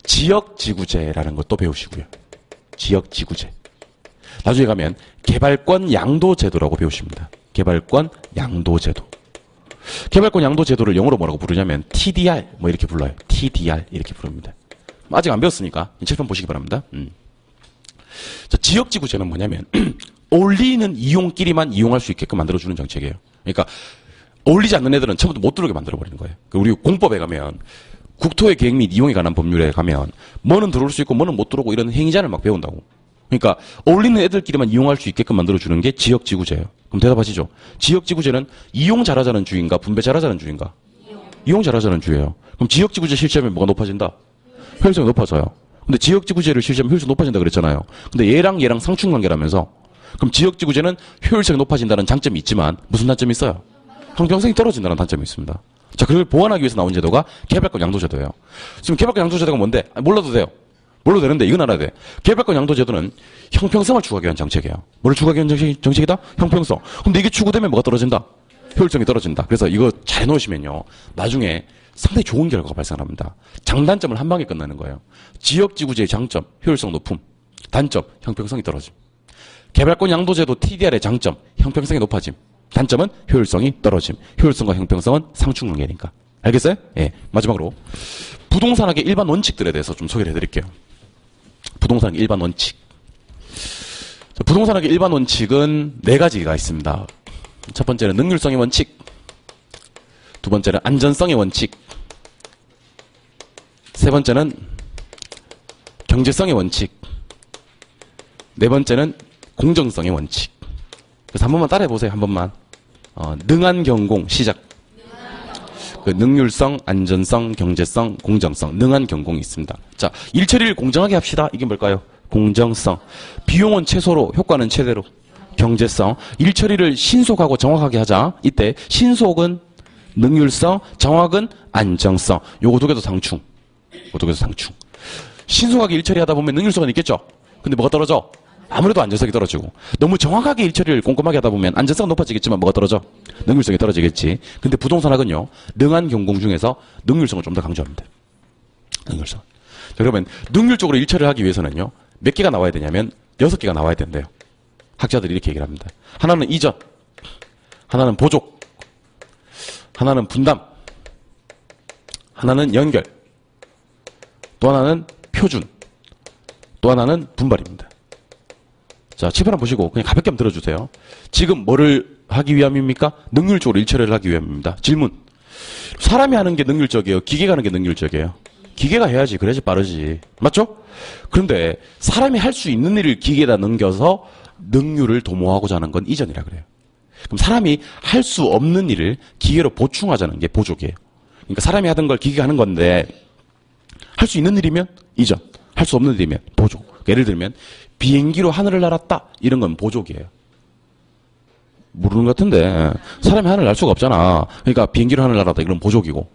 지역지구제라는 것도 배우시고요. 지역지구제. 나중에 가면 개발권 양도제도라고 배우십니다. 개발권 양도제도. 개발권 양도제도를 영어로 뭐라고 부르냐면 TDR 뭐 이렇게 불러요. TDR 이렇게 부릅니다. 아직 안 배웠으니까 칠판 보시기 바랍니다. 자, 지역지구제는 뭐냐면 어울리는 이용끼리만 이용할 수 있게끔 만들어주는 정책이에요. 그러니까 어울리지 않는 애들은 처음부터 못 들어오게 만들어버리는 거예요. 우리 공법에 가면 국토의 계획 및 이용에 관한 법률에 가면 뭐는 들어올 수 있고 뭐는 못 들어오고 이런 행위자를 막 배운다고. 그러니까 어울리는 애들끼리만 이용할 수 있게끔 만들어주는 게 지역지구제예요. 그럼 대답하시죠. 지역지구제는 이용 잘하자는 주의인가 분배 잘하자는 주의인가? 이용 잘하자는 주의예요. 그럼 지역지구제 실시하면 뭐가 높아진다? 효율성이 높아져요. 근데 지역지구제를 실시하면 효율성이 높아진다 그랬잖아요. 근데 얘랑 상충관계라면서 그럼 지역지구제는 효율성이 높아진다는 장점이 있지만 무슨 단점이 있어요? 형평성이 떨어진다는 단점이 있습니다. 자, 그걸 보완하기 위해서 나온 제도가 개발권 양도제도예요. 지금 개발권 양도제도가 뭔데? 몰라도 돼요. 몰라도 되는데 이건 알아야 돼. 개발권 양도제도는 형평성을 추구하기 위한 정책이에요. 뭐를 추구하기 위한 정책이다? 형평성. 근데 이게 추구되면 뭐가 떨어진다? 효율성이 떨어진다. 그래서 이거 잘 놓으시면요. 나중에 상당히 좋은 결과가 발생합니다. 장단점을 한 방에 끝나는 거예요. 지역지구제의 장점, 효율성 높음. 단점, 형평성이 떨어짐. 개발권 양도제도 TDR의 장점, 형평성이 높아짐. 단점은 효율성이 떨어짐. 효율성과 형평성은 상충관계니까. 알겠어요? 예. 마지막으로 부동산학의 일반 원칙들에 대해서 좀 소개를 해드릴게요. 부동산학의 일반 원칙. 부동산학의 일반 원칙은 4가지가 있습니다. 첫 번째는 능률성의 원칙. 두 번째는 안전성의 원칙. 세 번째는 경제성의 원칙. 네 번째는 공정성의 원칙. 그래서 한 번만 따라해보세요. 한 번만. 능한 경공 시작. 그 능률성, 안전성, 경제성, 공정성, 능한 경공이 있습니다. 자, 일처리를 공정하게 합시다. 이게 뭘까요? 공정성. 비용은 최소로, 효과는 최대로. 경제성. 일처리를 신속하고 정확하게 하자. 이때 신속은 능률성, 정확은 안정성. 요거 두 개도 상충. 요거 두 개도 상충. 신속하게 일처리하다 보면 능률성은 있겠죠? 근데 뭐가 떨어져? 아무래도 안전성이 떨어지고 너무 정확하게 일처리를 꼼꼼하게 하다 보면 안전성은 높아지겠지만 뭐가 떨어져? 능률성이 떨어지겠지. 근데 부동산학은요. 능한 경공 중에서 능률성을 좀 더 강조합니다. 능률성. 자, 그러면 능률적으로 일처리를 하기 위해서는요. 몇 개가 나와야 되냐면 6개가 나와야 된대요. 학자들이 이렇게 얘기를 합니다. 하나는 이전, 하나는 보족, 하나는 분담, 하나는 연결, 또 하나는 표준, 또 하나는 분발입니다. 자, 칠판 한번 보시고 그냥 가볍게 한번 들어주세요. 지금 뭐를 하기 위함입니까? 능률적으로 일처리를 하기 위함입니다. 질문. 사람이 하는 게 능률적이에요? 기계가 하는 게 능률적이에요? 기계가 해야지. 그래야지 빠르지. 맞죠? 그런데 사람이 할 수 있는 일을 기계에다 넘겨서 능률을 도모하고자 하는 건 이전이라 그래요. 그럼 사람이 할 수 없는 일을 기계로 보충하자는 게 보족이에요. 그러니까 사람이 하던 걸 기계가 하는 건데 할 수 있는 일이면 이전, 할 수 없는 일이면 보족. 예를 들면 비행기로 하늘을 날았다 이런 건 보족이에요. 모르는 것 같은데 사람이 하늘을 날 수가 없잖아. 그러니까 비행기로 하늘을 날았다 이건 보족이고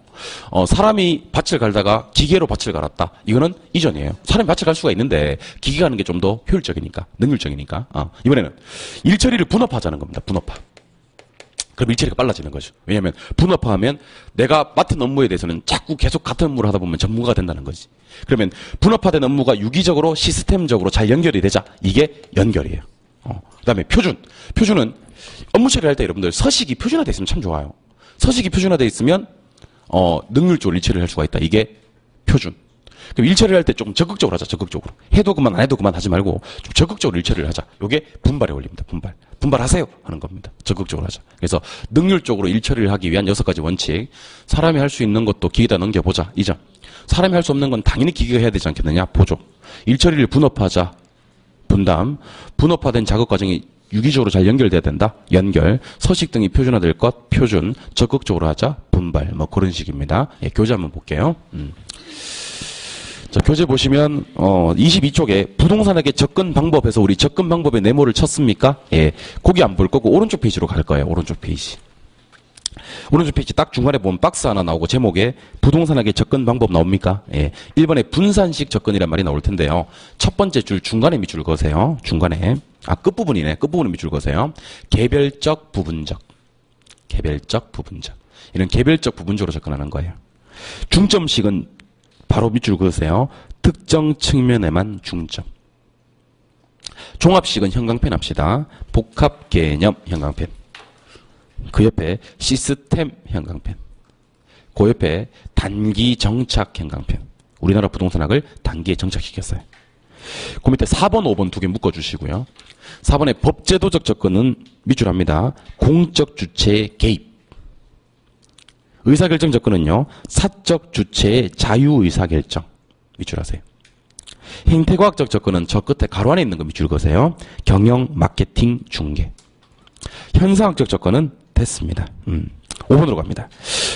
사람이 밭을 갈다가 기계로 밭을 갈았다 이거는 이전이에요. 사람이 밭을 갈 수가 있는데 기계가 하는 게 좀 더 효율적이니까 능률적이니까 이번에는 일처리를 분업화하자는 겁니다. 분업화. 그럼 일처리가 빨라지는 거죠. 왜냐하면 분업화하면 내가 맡은 업무에 대해서는 자꾸 계속 같은 업무를 하다 보면 전문가가 된다는 거지. 그러면 분업화된 업무가 유기적으로 시스템적으로 잘 연결이 되자 이게 연결이에요. 그다음에 표준. 표준은 업무 처리할 때 여러분들 서식이 표준화되어 있으면 참 좋아요. 서식이 표준화되어 있으면 능률적으로 일처리를 할 수가 있다. 이게 표준. 그럼 일처리를 할 때 좀 적극적으로 하자. 적극적으로. 해도 그만 안 해도 그만 하지 말고 좀 적극적으로 일처리를 하자. 이게 분발에 올립니다. 분발. 분발하세요 하는 겁니다. 적극적으로 하자. 그래서 능률적으로 일처리를 하기 위한 6가지 원칙. 사람이 할 수 있는 것도 기계에다 넘겨보자. 이 점. 사람이 할 수 없는 건 당연히 기계가 해야 되지 않겠느냐. 보조. 일처리를 분업화하자. 분담. 분업화된 작업 과정이 유기적으로 잘 연결돼야 된다. 연결. 서식 등이 표준화될 것. 표준. 적극적으로 하자. 분발. 뭐 그런 식입니다. 예, 교재 한번 볼게요. 자, 교재 보시면 22쪽에 부동산에게 접근 방법에서 우리 접근 방법에 네모를 쳤습니까? 예. 거기 안 볼 거고 오른쪽 페이지로 갈 거예요. 오른쪽 페이지. 오른쪽 페이지 딱 중간에 보면 박스 하나 나오고 제목에 부동산에게 접근 방법 나옵니까? 예. 1번에 분산식 접근이란 말이 나올 텐데요. 첫 번째 줄 중간에 밑줄 그으세요. 중간에. 끝부분이네. 끝부분에 밑줄 그으세요. 개별적, 부분적. 개별적, 부분적. 이런 개별적, 부분적으로 접근하는 거예요. 중점식은 바로 밑줄 그으세요. 특정 측면에만 중점. 종합식은 형광펜 합시다. 복합 개념 형광펜. 그 옆에 시스템 형광펜. 그 옆에 단기 정착 형광펜. 우리나라 부동산학을 단기에 정착시켰어요. 그 밑에 4번, 5번 두 개 묶어주시고요. 4번에 법제도적 접근은 밑줄 합니다. 공적 주체의 개입. 의사결정 접근은요. 사적 주체의 자유의사결정. 밑줄 하세요. 행태과학적 접근은 저 끝에 가로 안에 있는 거 밑줄 그으세요. 경영, 마케팅, 중개. 현상학적 접근은 됐습니다. 5번으로 갑니다.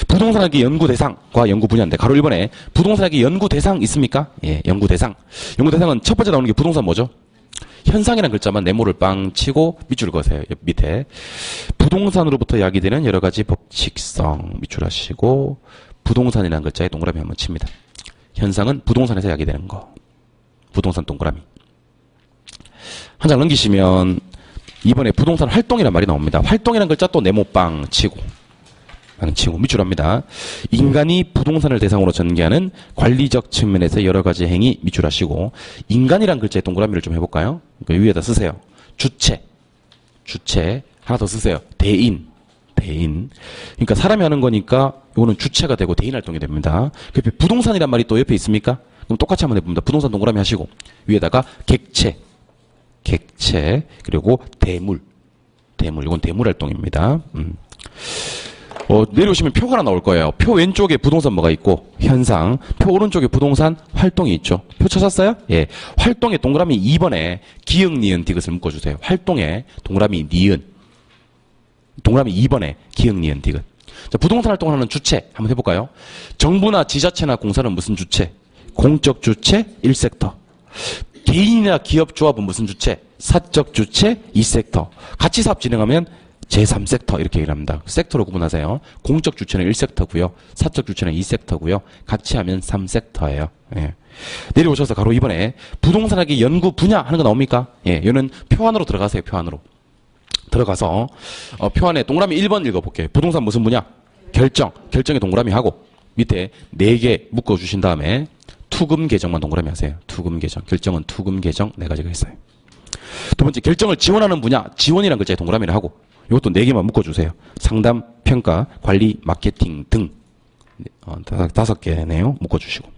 부동산학의 연구 대상과 연구 분야인데 가로 1번에 부동산학의 연구 대상 있습니까? 예, 연구 대상. 연구 대상은 첫 번째 나오는 게 부동산 뭐죠? 현상이라는 글자만 네모를 빵 치고 밑줄 그으세요. 밑에. 부동산으로부터 야기되는 여러 가지 법칙성 밑줄 하시고 부동산이라는 글자에 동그라미 한번 칩니다. 현상은 부동산에서 야기되는 거. 부동산 동그라미. 한 장 넘기시면 이번에 부동산 활동이라는 말이 나옵니다. 활동이라는 글자 또 네모 빵 치고 밑줄 합니다. 인간이 부동산을 대상으로 전개하는 관리적 측면에서 여러 가지 행위 밑줄 하시고 인간이란 글자에 동그라미를 좀 해볼까요? 그러니까 위에다 쓰세요. 주체 하나 더 쓰세요. 대인. 그러니까 사람이 하는 거니까 이거는 주체가 되고 대인 활동이 됩니다. 그 옆에 부동산이란 말이 또 옆에 있습니까? 그럼 똑같이 한번 해봅니다. 부동산 동그라미 하시고 위에다가 객체 그리고 대물 이건 대물 활동입니다. 내려오시면 표가 하나 나올 거예요. 표 왼쪽에 부동산 뭐가 있고 현상, 표 오른쪽에 부동산 활동이 있죠. 표 찾았어요? 예. 활동의 동그라미 2번에 기역, 니은, 디귿을 묶어주세요. 활동의 동그라미 니은. 동그라미 2번에 기역, 니은, 디귿. 자, 부동산 활동을 하는 주체 한번 해볼까요? 정부나 지자체나 공사는 무슨 주체? 공적 주체 1섹터. 개인이나 기업 조합은 무슨 주체? 사적 주체 2섹터. 같이 사업 진행하면 제3섹터 이렇게 얘기를 합니다. 섹터로 구분하세요. 공적 주체는 1섹터고요. 사적 주체는 2섹터고요. 같이 하면 3섹터예요. 예. 내려오셔서 가로 2번에 부동산학의 연구 분야 하는 거 나옵니까? 예, 얘는 표 안으로 들어가세요. 표 안으로. 들어가서 표 안에 동그라미 1번 읽어볼게요. 부동산 무슨 분야? 결정. 결정에 동그라미 하고 밑에 4개 묶어주신 다음에 투금 계정만 동그라미 하세요. 투금 계정. 결정은 투금 계정 4가지가 있어요. 두 번째, 결정을 지원하는 분야. 지원이라는 글자에 동그라미를 하고 이것도 4개만 묶어주세요. 상담, 평가, 관리, 마케팅 등 5개네요. 묶어주시고.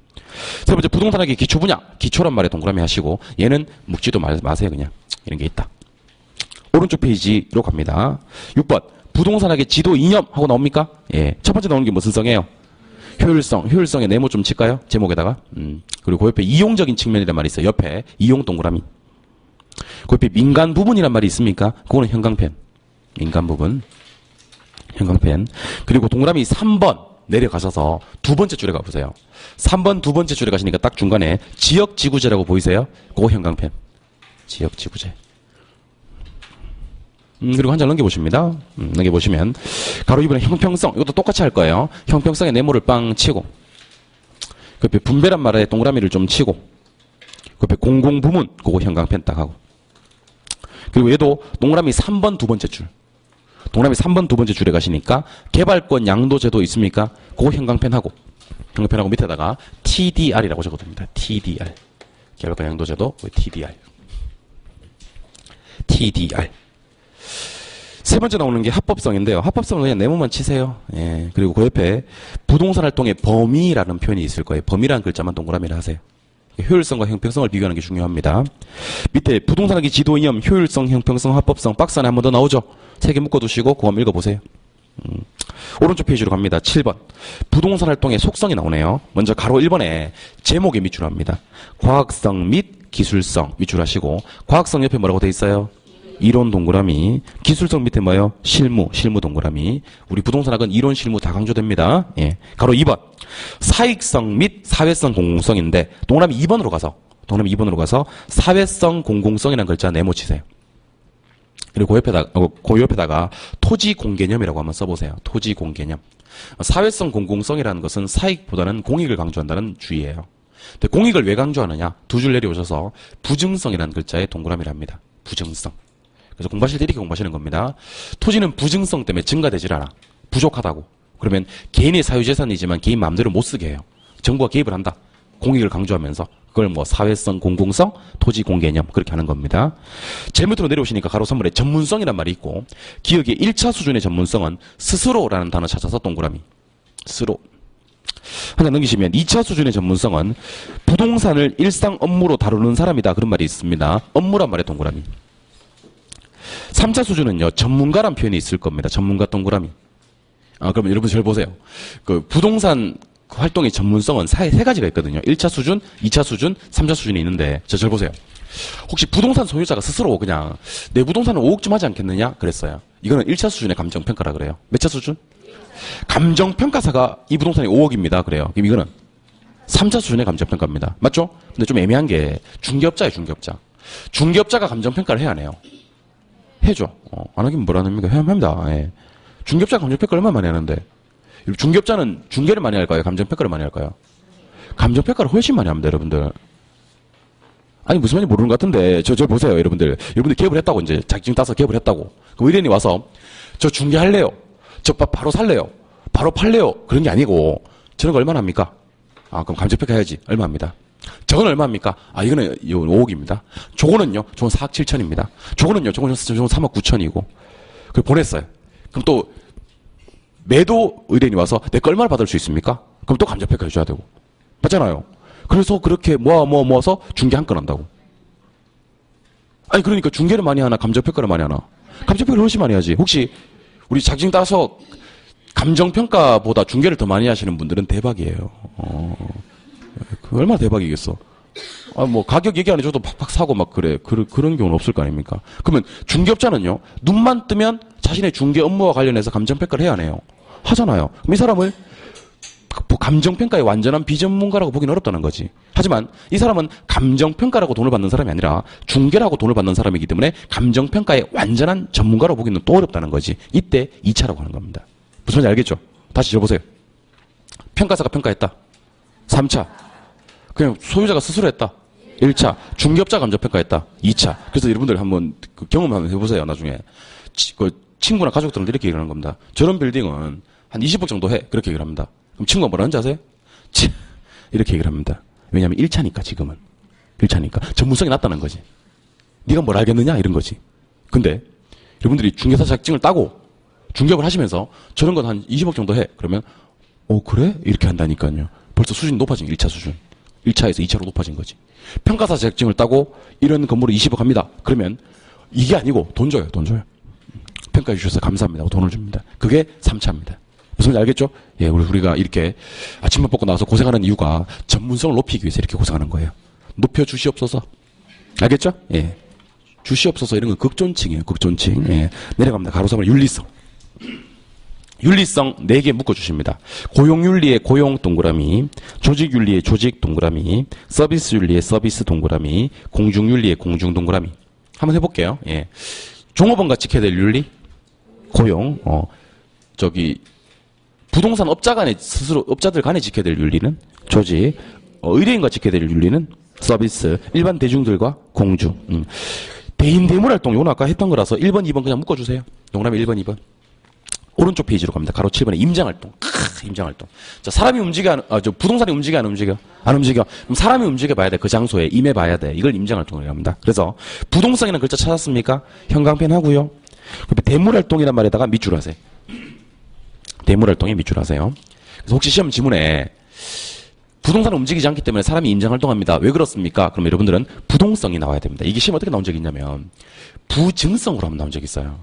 세 번째, 부동산학의 기초 분야. 기초란 말에 동그라미 하시고 얘는 묶지도 마세요. 그냥 이런 게 있다. 오른쪽 페이지로 갑니다. 6번, 부동산학의 지도 이념 하고 나옵니까? 예. 첫 번째 나오는 게 무슨 성이에요? 효율성. 효율성에 네모 좀 칠까요? 제목에다가. 그리고 그 옆에 이용적인 측면이란 말이 있어요. 옆에 이용 동그라미. 그 옆에 민간 부분이란 말이 있습니까? 그거는 형광펜. 민간 부분. 형광펜. 그리고 동그라미 3번 내려가셔서 두 번째 줄에 가보세요. 3번 두 번째 줄에 가시니까 딱 중간에 지역지구제라고 보이세요? 그거 형광펜. 지역지구제. 그리고 한 장 넘겨보십니다. 넘겨보시면 가로 2번에 형평성. 이것도 똑같이 할 거예요. 형평성에 네모를 빵 치고 그 옆에 분배란 말에 동그라미를 좀 치고 그 옆에 공공부문 그거 형광펜 딱 하고 그리고 얘도 동그라미 3번 두 번째 줄. 동그라미 3번 두 번째 줄에 가시니까 개발권 양도제도 있습니까? 그거 형광펜 하고 형광펜하고 밑에다가 TDR이라고 적어둡니다. TDR. 개발권 양도제도 TDR. TDR. 세 번째 나오는 게 합법성인데요. 합법성은 그냥 네모만 치세요. 예. 그리고 그 옆에 부동산 활동의 범위라는 표현이 있을 거예요. 범위라는 글자만 동그라미를 하세요. 효율성과 형평성을 비교하는 게 중요합니다. 밑에 부동산학의 지도 이념, 효율성, 형평성, 합법성 박스 안에 한 번 더 나오죠. 3개 묶어두시고 그거 한번 읽어보세요. 오른쪽 페이지로 갑니다. 7번. 부동산 활동의 속성이 나오네요. 먼저 가로 1번에 제목에 밑줄 합니다. 과학성 및 기술성 밑줄 하시고 과학성 옆에 뭐라고 돼 있어요? 이론 동그라미. 기술성 밑에 뭐예요? 실무 동그라미. 우리 부동산학은 이론 실무 다 강조됩니다. 예. 가로 2번. 사익성 및 사회성 공공성인데 동그라미 2번으로 가서 사회성 공공성이라는 글자 네모 치세요. 그리고 그 옆에다가 토지 공개념이라고 한번 써보세요. 토지 공개념. 사회성 공공성이라는 것은 사익보다는 공익을 강조한다는 주의예요. 근데 공익을 왜 강조하느냐? 두 줄 내려오셔서 부증성이라는 글자에 동그라미를 합니다. 부증성. 그래서 공부하실 때 이렇게 공부하시는 겁니다. 토지는 부증성 때문에 증가되질 않아. 부족하다고. 그러면 개인의 사유재산이지만 개인 마음대로 못 쓰게 해요. 정부가 개입을 한다. 공익을 강조하면서 그걸 뭐 사회성, 공공성, 토지 공개념 그렇게 하는 겁니다. 제일 밑으로 내려오시니까 가로 3번에 전문성이란 말이 있고 기억의 1차 수준의 전문성은 스스로라는 단어 찾아서 동그라미. 스스로. 하나 넘기시면 2차 수준의 전문성은 부동산을 일상 업무로 다루는 사람이다. 그런 말이 있습니다. 업무란 말에 동그라미. 3차 수준은요. 전문가란 표현이 있을 겁니다. 전문가 동그라미. 그러면 여러분 잘 보세요. 그 부동산 활동의 전문성은 세 가지가 있거든요. 1차 수준, 2차 수준, 3차 수준이 있는데 잘 보세요. 혹시 부동산 소유자가 스스로 그냥 내 부동산은 5억쯤 하지 않겠느냐? 그랬어요. 이거는 1차 수준의 감정평가라 그래요. 몇 차 수준? 감정평가사가 이 부동산이 5억입니다. 그래요. 그럼 이거는 3차 수준의 감정평가입니다. 맞죠? 근데 좀 애매한 게 중개업자예요. 중개업자. 중개업자가 감정평가를 해야 해요. 해줘. 안 하긴 뭐라 합니까? 해야 합니다. 예. 중개업자가 감정평가를 얼마나 많이 하는데 중개업자는 중개를 많이 할까요? 감정평가를 많이 할까요? 감정평가를 훨씬 많이 합니다. 여러분들. 아니 무슨 말인지 모르는 것 같은데 저 보세요. 여러분들 개업을 했다고 이제 자격증 따서 개업을 했다고 그 의뢰인이 와서 저 중개할래요. 저 바로 살래요. 바로 팔래요. 그런 게 아니고 저런 거 얼마나 합니까? 그럼 감정평가 해야지. 얼마입니다. 저건 얼마입니까? 이거는 5억입니다. 저거는요. 저건 4억 7천입니다. 저거는요. 저건 3억 9천이고. 그걸 보냈어요. 그럼 또 매도 의뢰인이 와서 내 거 얼마를 받을 수 있습니까? 그럼 또 감정평가 해줘야 되고. 맞잖아요. 그래서 그렇게 모아서 중개 한 건 한다고. 아니 그러니까 중개를 많이 하나 감정평가를 많이 하나? 감정평가를 훨씬 많이 하지. 혹시 우리 자격증 따서 감정평가보다 중개를 더 많이 하시는 분들은 대박이에요. 그 얼마나 대박이겠어. 뭐 가격 얘기 안 해줘도 팍팍 사고 막 그래. 그런 경우는 없을 거 아닙니까? 그러면 중개업자는요. 눈만 뜨면 자신의 중개 업무와 관련해서 감정평가를 해야 해요. 하잖아요. 그럼 이 사람을 감정평가의 완전한 비전문가라고 보기는 어렵다는 거지. 하지만 이 사람은 감정평가라고 돈을 받는 사람이 아니라 중개라고 돈을 받는 사람이기 때문에 감정평가의 완전한 전문가라고 보기는 또 어렵다는 거지. 이때 2차라고 하는 겁니다. 무슨 말인지 알겠죠? 다시 들어보세요. 평가사가 평가했다. 3차. 그냥 소유자가 스스로 했다. 1차. 중개업자 감정평가했다. 2차. 그래서 여러분들 한번 그 경험 한번 해보세요, 나중에. 친구나 가족들은 이렇게 얘기를 하는 겁니다. 저런 빌딩은 한 20억 정도 해. 그렇게 얘기를 합니다. 그럼 친구가 뭐라 하는지 아세요? 이렇게 얘기를 합니다. 왜냐면 1차니까, 지금은. 1차니까. 전문성이 낮다는 거지. 네가 뭘 알겠느냐? 이런 거지. 근데 여러분들이 중개사 자격증을 따고 중개업을 하시면서 저런 건 한 20억 정도 해. 그러면 그래? 이렇게 한다니까요. 벌써 수준이 높아진 1차 수준. 1차에서 2차로 높아진 거지. 평가사 자격증을 따고 이런 건물을 20억 합니다. 그러면 이게 아니고 돈 줘요. 돈 줘요. 평가해 주셔서 감사합니다. 돈을 줍니다. 그게 3차입니다. 무슨 말인지 알겠죠? 예, 우리가 이렇게 아침밥 먹고 나와서 고생하는 이유가 전문성을 높이기 위해서 이렇게 고생하는 거예요. 높여 주시옵소서. 알겠죠? 예. 주시옵소서 이런 건 극존칭이에요. 극존칭. 예. 내려갑니다. 가로삼을 윤리성. 윤리성 4개 묶어주십니다. 고용윤리의 고용 동그라미, 조직윤리의 조직 동그라미, 서비스윤리의 서비스 동그라미, 공중윤리의 공중 동그라미. 한번 해볼게요. 예. 종업원가 지켜야 될 윤리, 고용, 부동산 업자 간에 스스로, 업자들 간에 지켜야 될 윤리는 조직, 의뢰인과 지켜야 될 윤리는 서비스, 일반 대중들과 공중. 대인 대물활동, 요건 아까 했던 거라서 1번, 2번 그냥 묶어주세요. 동그라미 1번, 2번. 오른쪽 페이지로 갑니다. 가로 7번에 임장활동. 임장활동. 자, 사람이 움직여, 부동산이 움직여, 안 움직여? 안 움직여. 그럼 사람이 움직여 봐야 돼. 그 장소에 임해봐야 돼. 이걸 임장활동이라고 합니다. 그래서 부동산이라는 글자 찾았습니까? 형광펜 하고요. 대물활동이란 말에다가 밑줄 하세요. 대물활동에 밑줄 하세요. 그래서 혹시 시험 지문에 부동산은 움직이지 않기 때문에 사람이 임장활동합니다. 왜 그렇습니까? 그럼 여러분들은 부동성이 나와야 됩니다. 이게 시험 어떻게 나온 적이 있냐면 부증성으로 한번 나온 적이 있어요.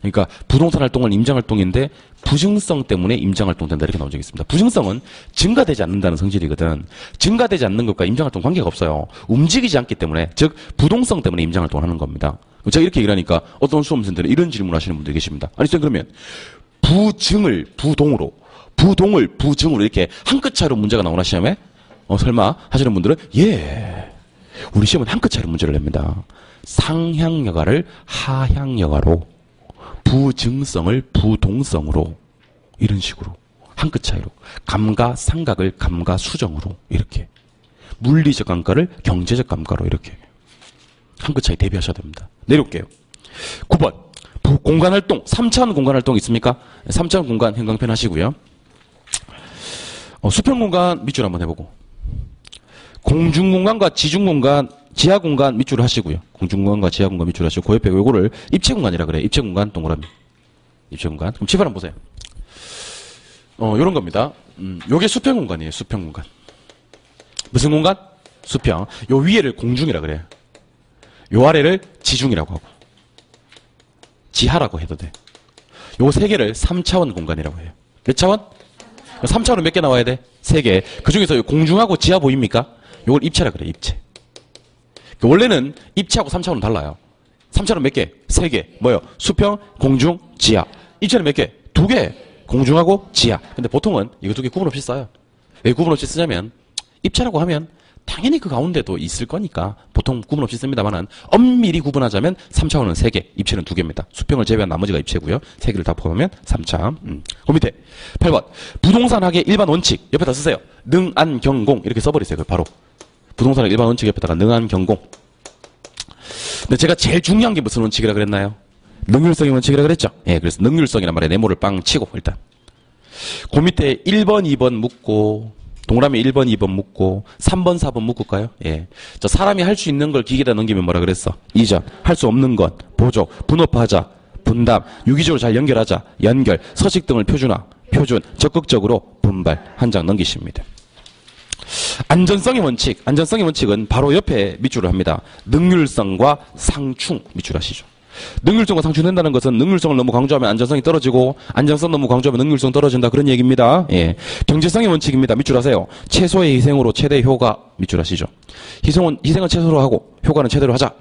그러니까 부동산 활동은 임장활동인데 부증성 때문에 임장활동 된다 이렇게 나온 적이 있습니다. 부증성은 증가되지 않는다는 성질이거든. 증가되지 않는 것과 임장활동 관계가 없어요. 움직이지 않기 때문에, 즉 부동성 때문에 임장활동을 하는 겁니다. 제가 이렇게 얘기를 하니까 어떤 수험생들은 이런 질문을 하시는 분들이 계십니다. 아니 선생님 그러면 부증을 부동으로, 부동을 부증으로 이렇게 한 끗 차이로 문제가 나오나 시험에? 설마 하시는 분들은 예. 우리 시험은 한 끗 차이로 문제를 냅니다. 상향여가를 하향여가로, 부증성을 부동성으로, 이런 식으로 한 끗 차이로, 감가상각을 감가수정으로, 이렇게 물리적 감가를 경제적 감가로, 이렇게 한 끗 차이 대비하셔야 됩니다. 내려올게요. 9번 공간활동, 3차원 공간활동 있습니까? 3차원 공간 형광펜 하시고요. 수평공간 밑줄 한번 해보고, 공중공간과 지중공간, 지하공간 밑줄 하시고요. 공중공간과 지하공간 밑줄 하시고, 그 옆에 요거를 입체공간이라 그래요. 입체공간 동그라미. 입체공간. 그럼 칠판 한번 보세요. 요런 겁니다. 요게 수평공간이에요. 수평공간. 무슨 공간? 수평. 요 위에를 공중이라 그래요. 요 아래를 지중이라고 하고, 지하라고 해도 돼. 요 세 개를 3차원 공간이라고 해요. 몇 차원? 3차원은 몇 개 나와야 돼? 3개. 그 중에서 공중하고 지하 보입니까? 요걸 입체라 그래, 입체. 원래는 입체하고 3차원은 달라요. 3차원 몇 개? 3개. 뭐요? 수평, 공중, 지하. 입체는 몇 개? 2개. 공중하고 지하. 근데 보통은 이거 2개 구분 없이 써요. 왜 구분 없이 쓰냐면, 입체라고 하면 당연히 그 가운데도 있을 거니까 보통 구분 없이 씁니다만은, 엄밀히 구분하자면 3차원은 3개, 입체는 2개입니다. 수평을 제외한 나머지가 입체고요. 3개를 다 포함하면 3차. 그 밑에 8번 부동산 학의 일반 원칙 옆에다 쓰세요. 능안 경공 이렇게 써버리세요. 그 바로 부동산의 일반 원칙 옆에다가 능안 경공. 근데 제가 제일 중요한 게 무슨 원칙이라 그랬나요? 능률성의 원칙이라 그랬죠. 예, 그래서 능률성이란 말에 네모를 빵 치고, 일단 그 밑에 1번 2번 묻고, 동그라미 1번, 2번 묶고 3번, 4번 묶을까요? 예. 저 사람이 할 수 있는 걸 기계에다 넘기면 뭐라 그랬어? 이전. 할 수 없는 건 보족, 분업하자, 분담, 유기적으로 잘 연결하자, 연결, 서식 등을 표준화, 표준, 적극적으로 분발, 한 장 넘기십니다. 안전성의 원칙. 안전성의 원칙은 바로 옆에 밑줄을 합니다. 능률성과 상충 밑줄 하시죠. 능률성과 상충된다는 것은 능률성을 너무 강조하면 안전성이 떨어지고, 안전성 너무 강조하면 능률성 떨어진다, 그런 얘기입니다. 예. 경제성의 원칙입니다. 밑줄 하세요. 최소의 희생으로 최대의 효과 밑줄 하시죠. 희생은 최소로 하고 효과는 최대로 하자.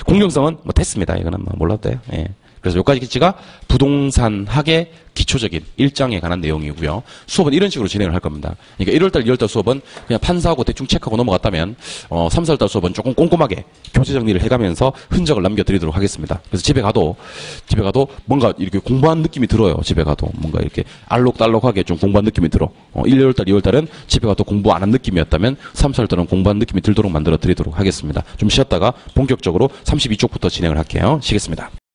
공정성은 뭐 됐습니다. 이거는 뭐 몰라도 돼요. 예. 그래서 여기까지가 부동산학의 기초적인 1장에 관한 내용이고요. 수업은 이런 식으로 진행을 할 겁니다. 그러니까 1월달, 2월달 수업은 그냥 판사하고 대충 체크하고 넘어갔다면 3, 4월달 수업은 조금 꼼꼼하게 교재 정리를 해가면서 흔적을 남겨드리도록 하겠습니다. 그래서 집에 가도 뭔가 이렇게 공부한 느낌이 들어요. 집에 가도 뭔가 이렇게 알록달록하게 좀 공부한 느낌이 들어. 1, 2월달, 2월달은 집에 가도 공부 안 한 느낌이었다면 3, 4월달은 공부한 느낌이 들도록 만들어 드리도록 하겠습니다. 좀 쉬었다가 본격적으로 32쪽부터 진행을 할게요. 쉬겠습니다.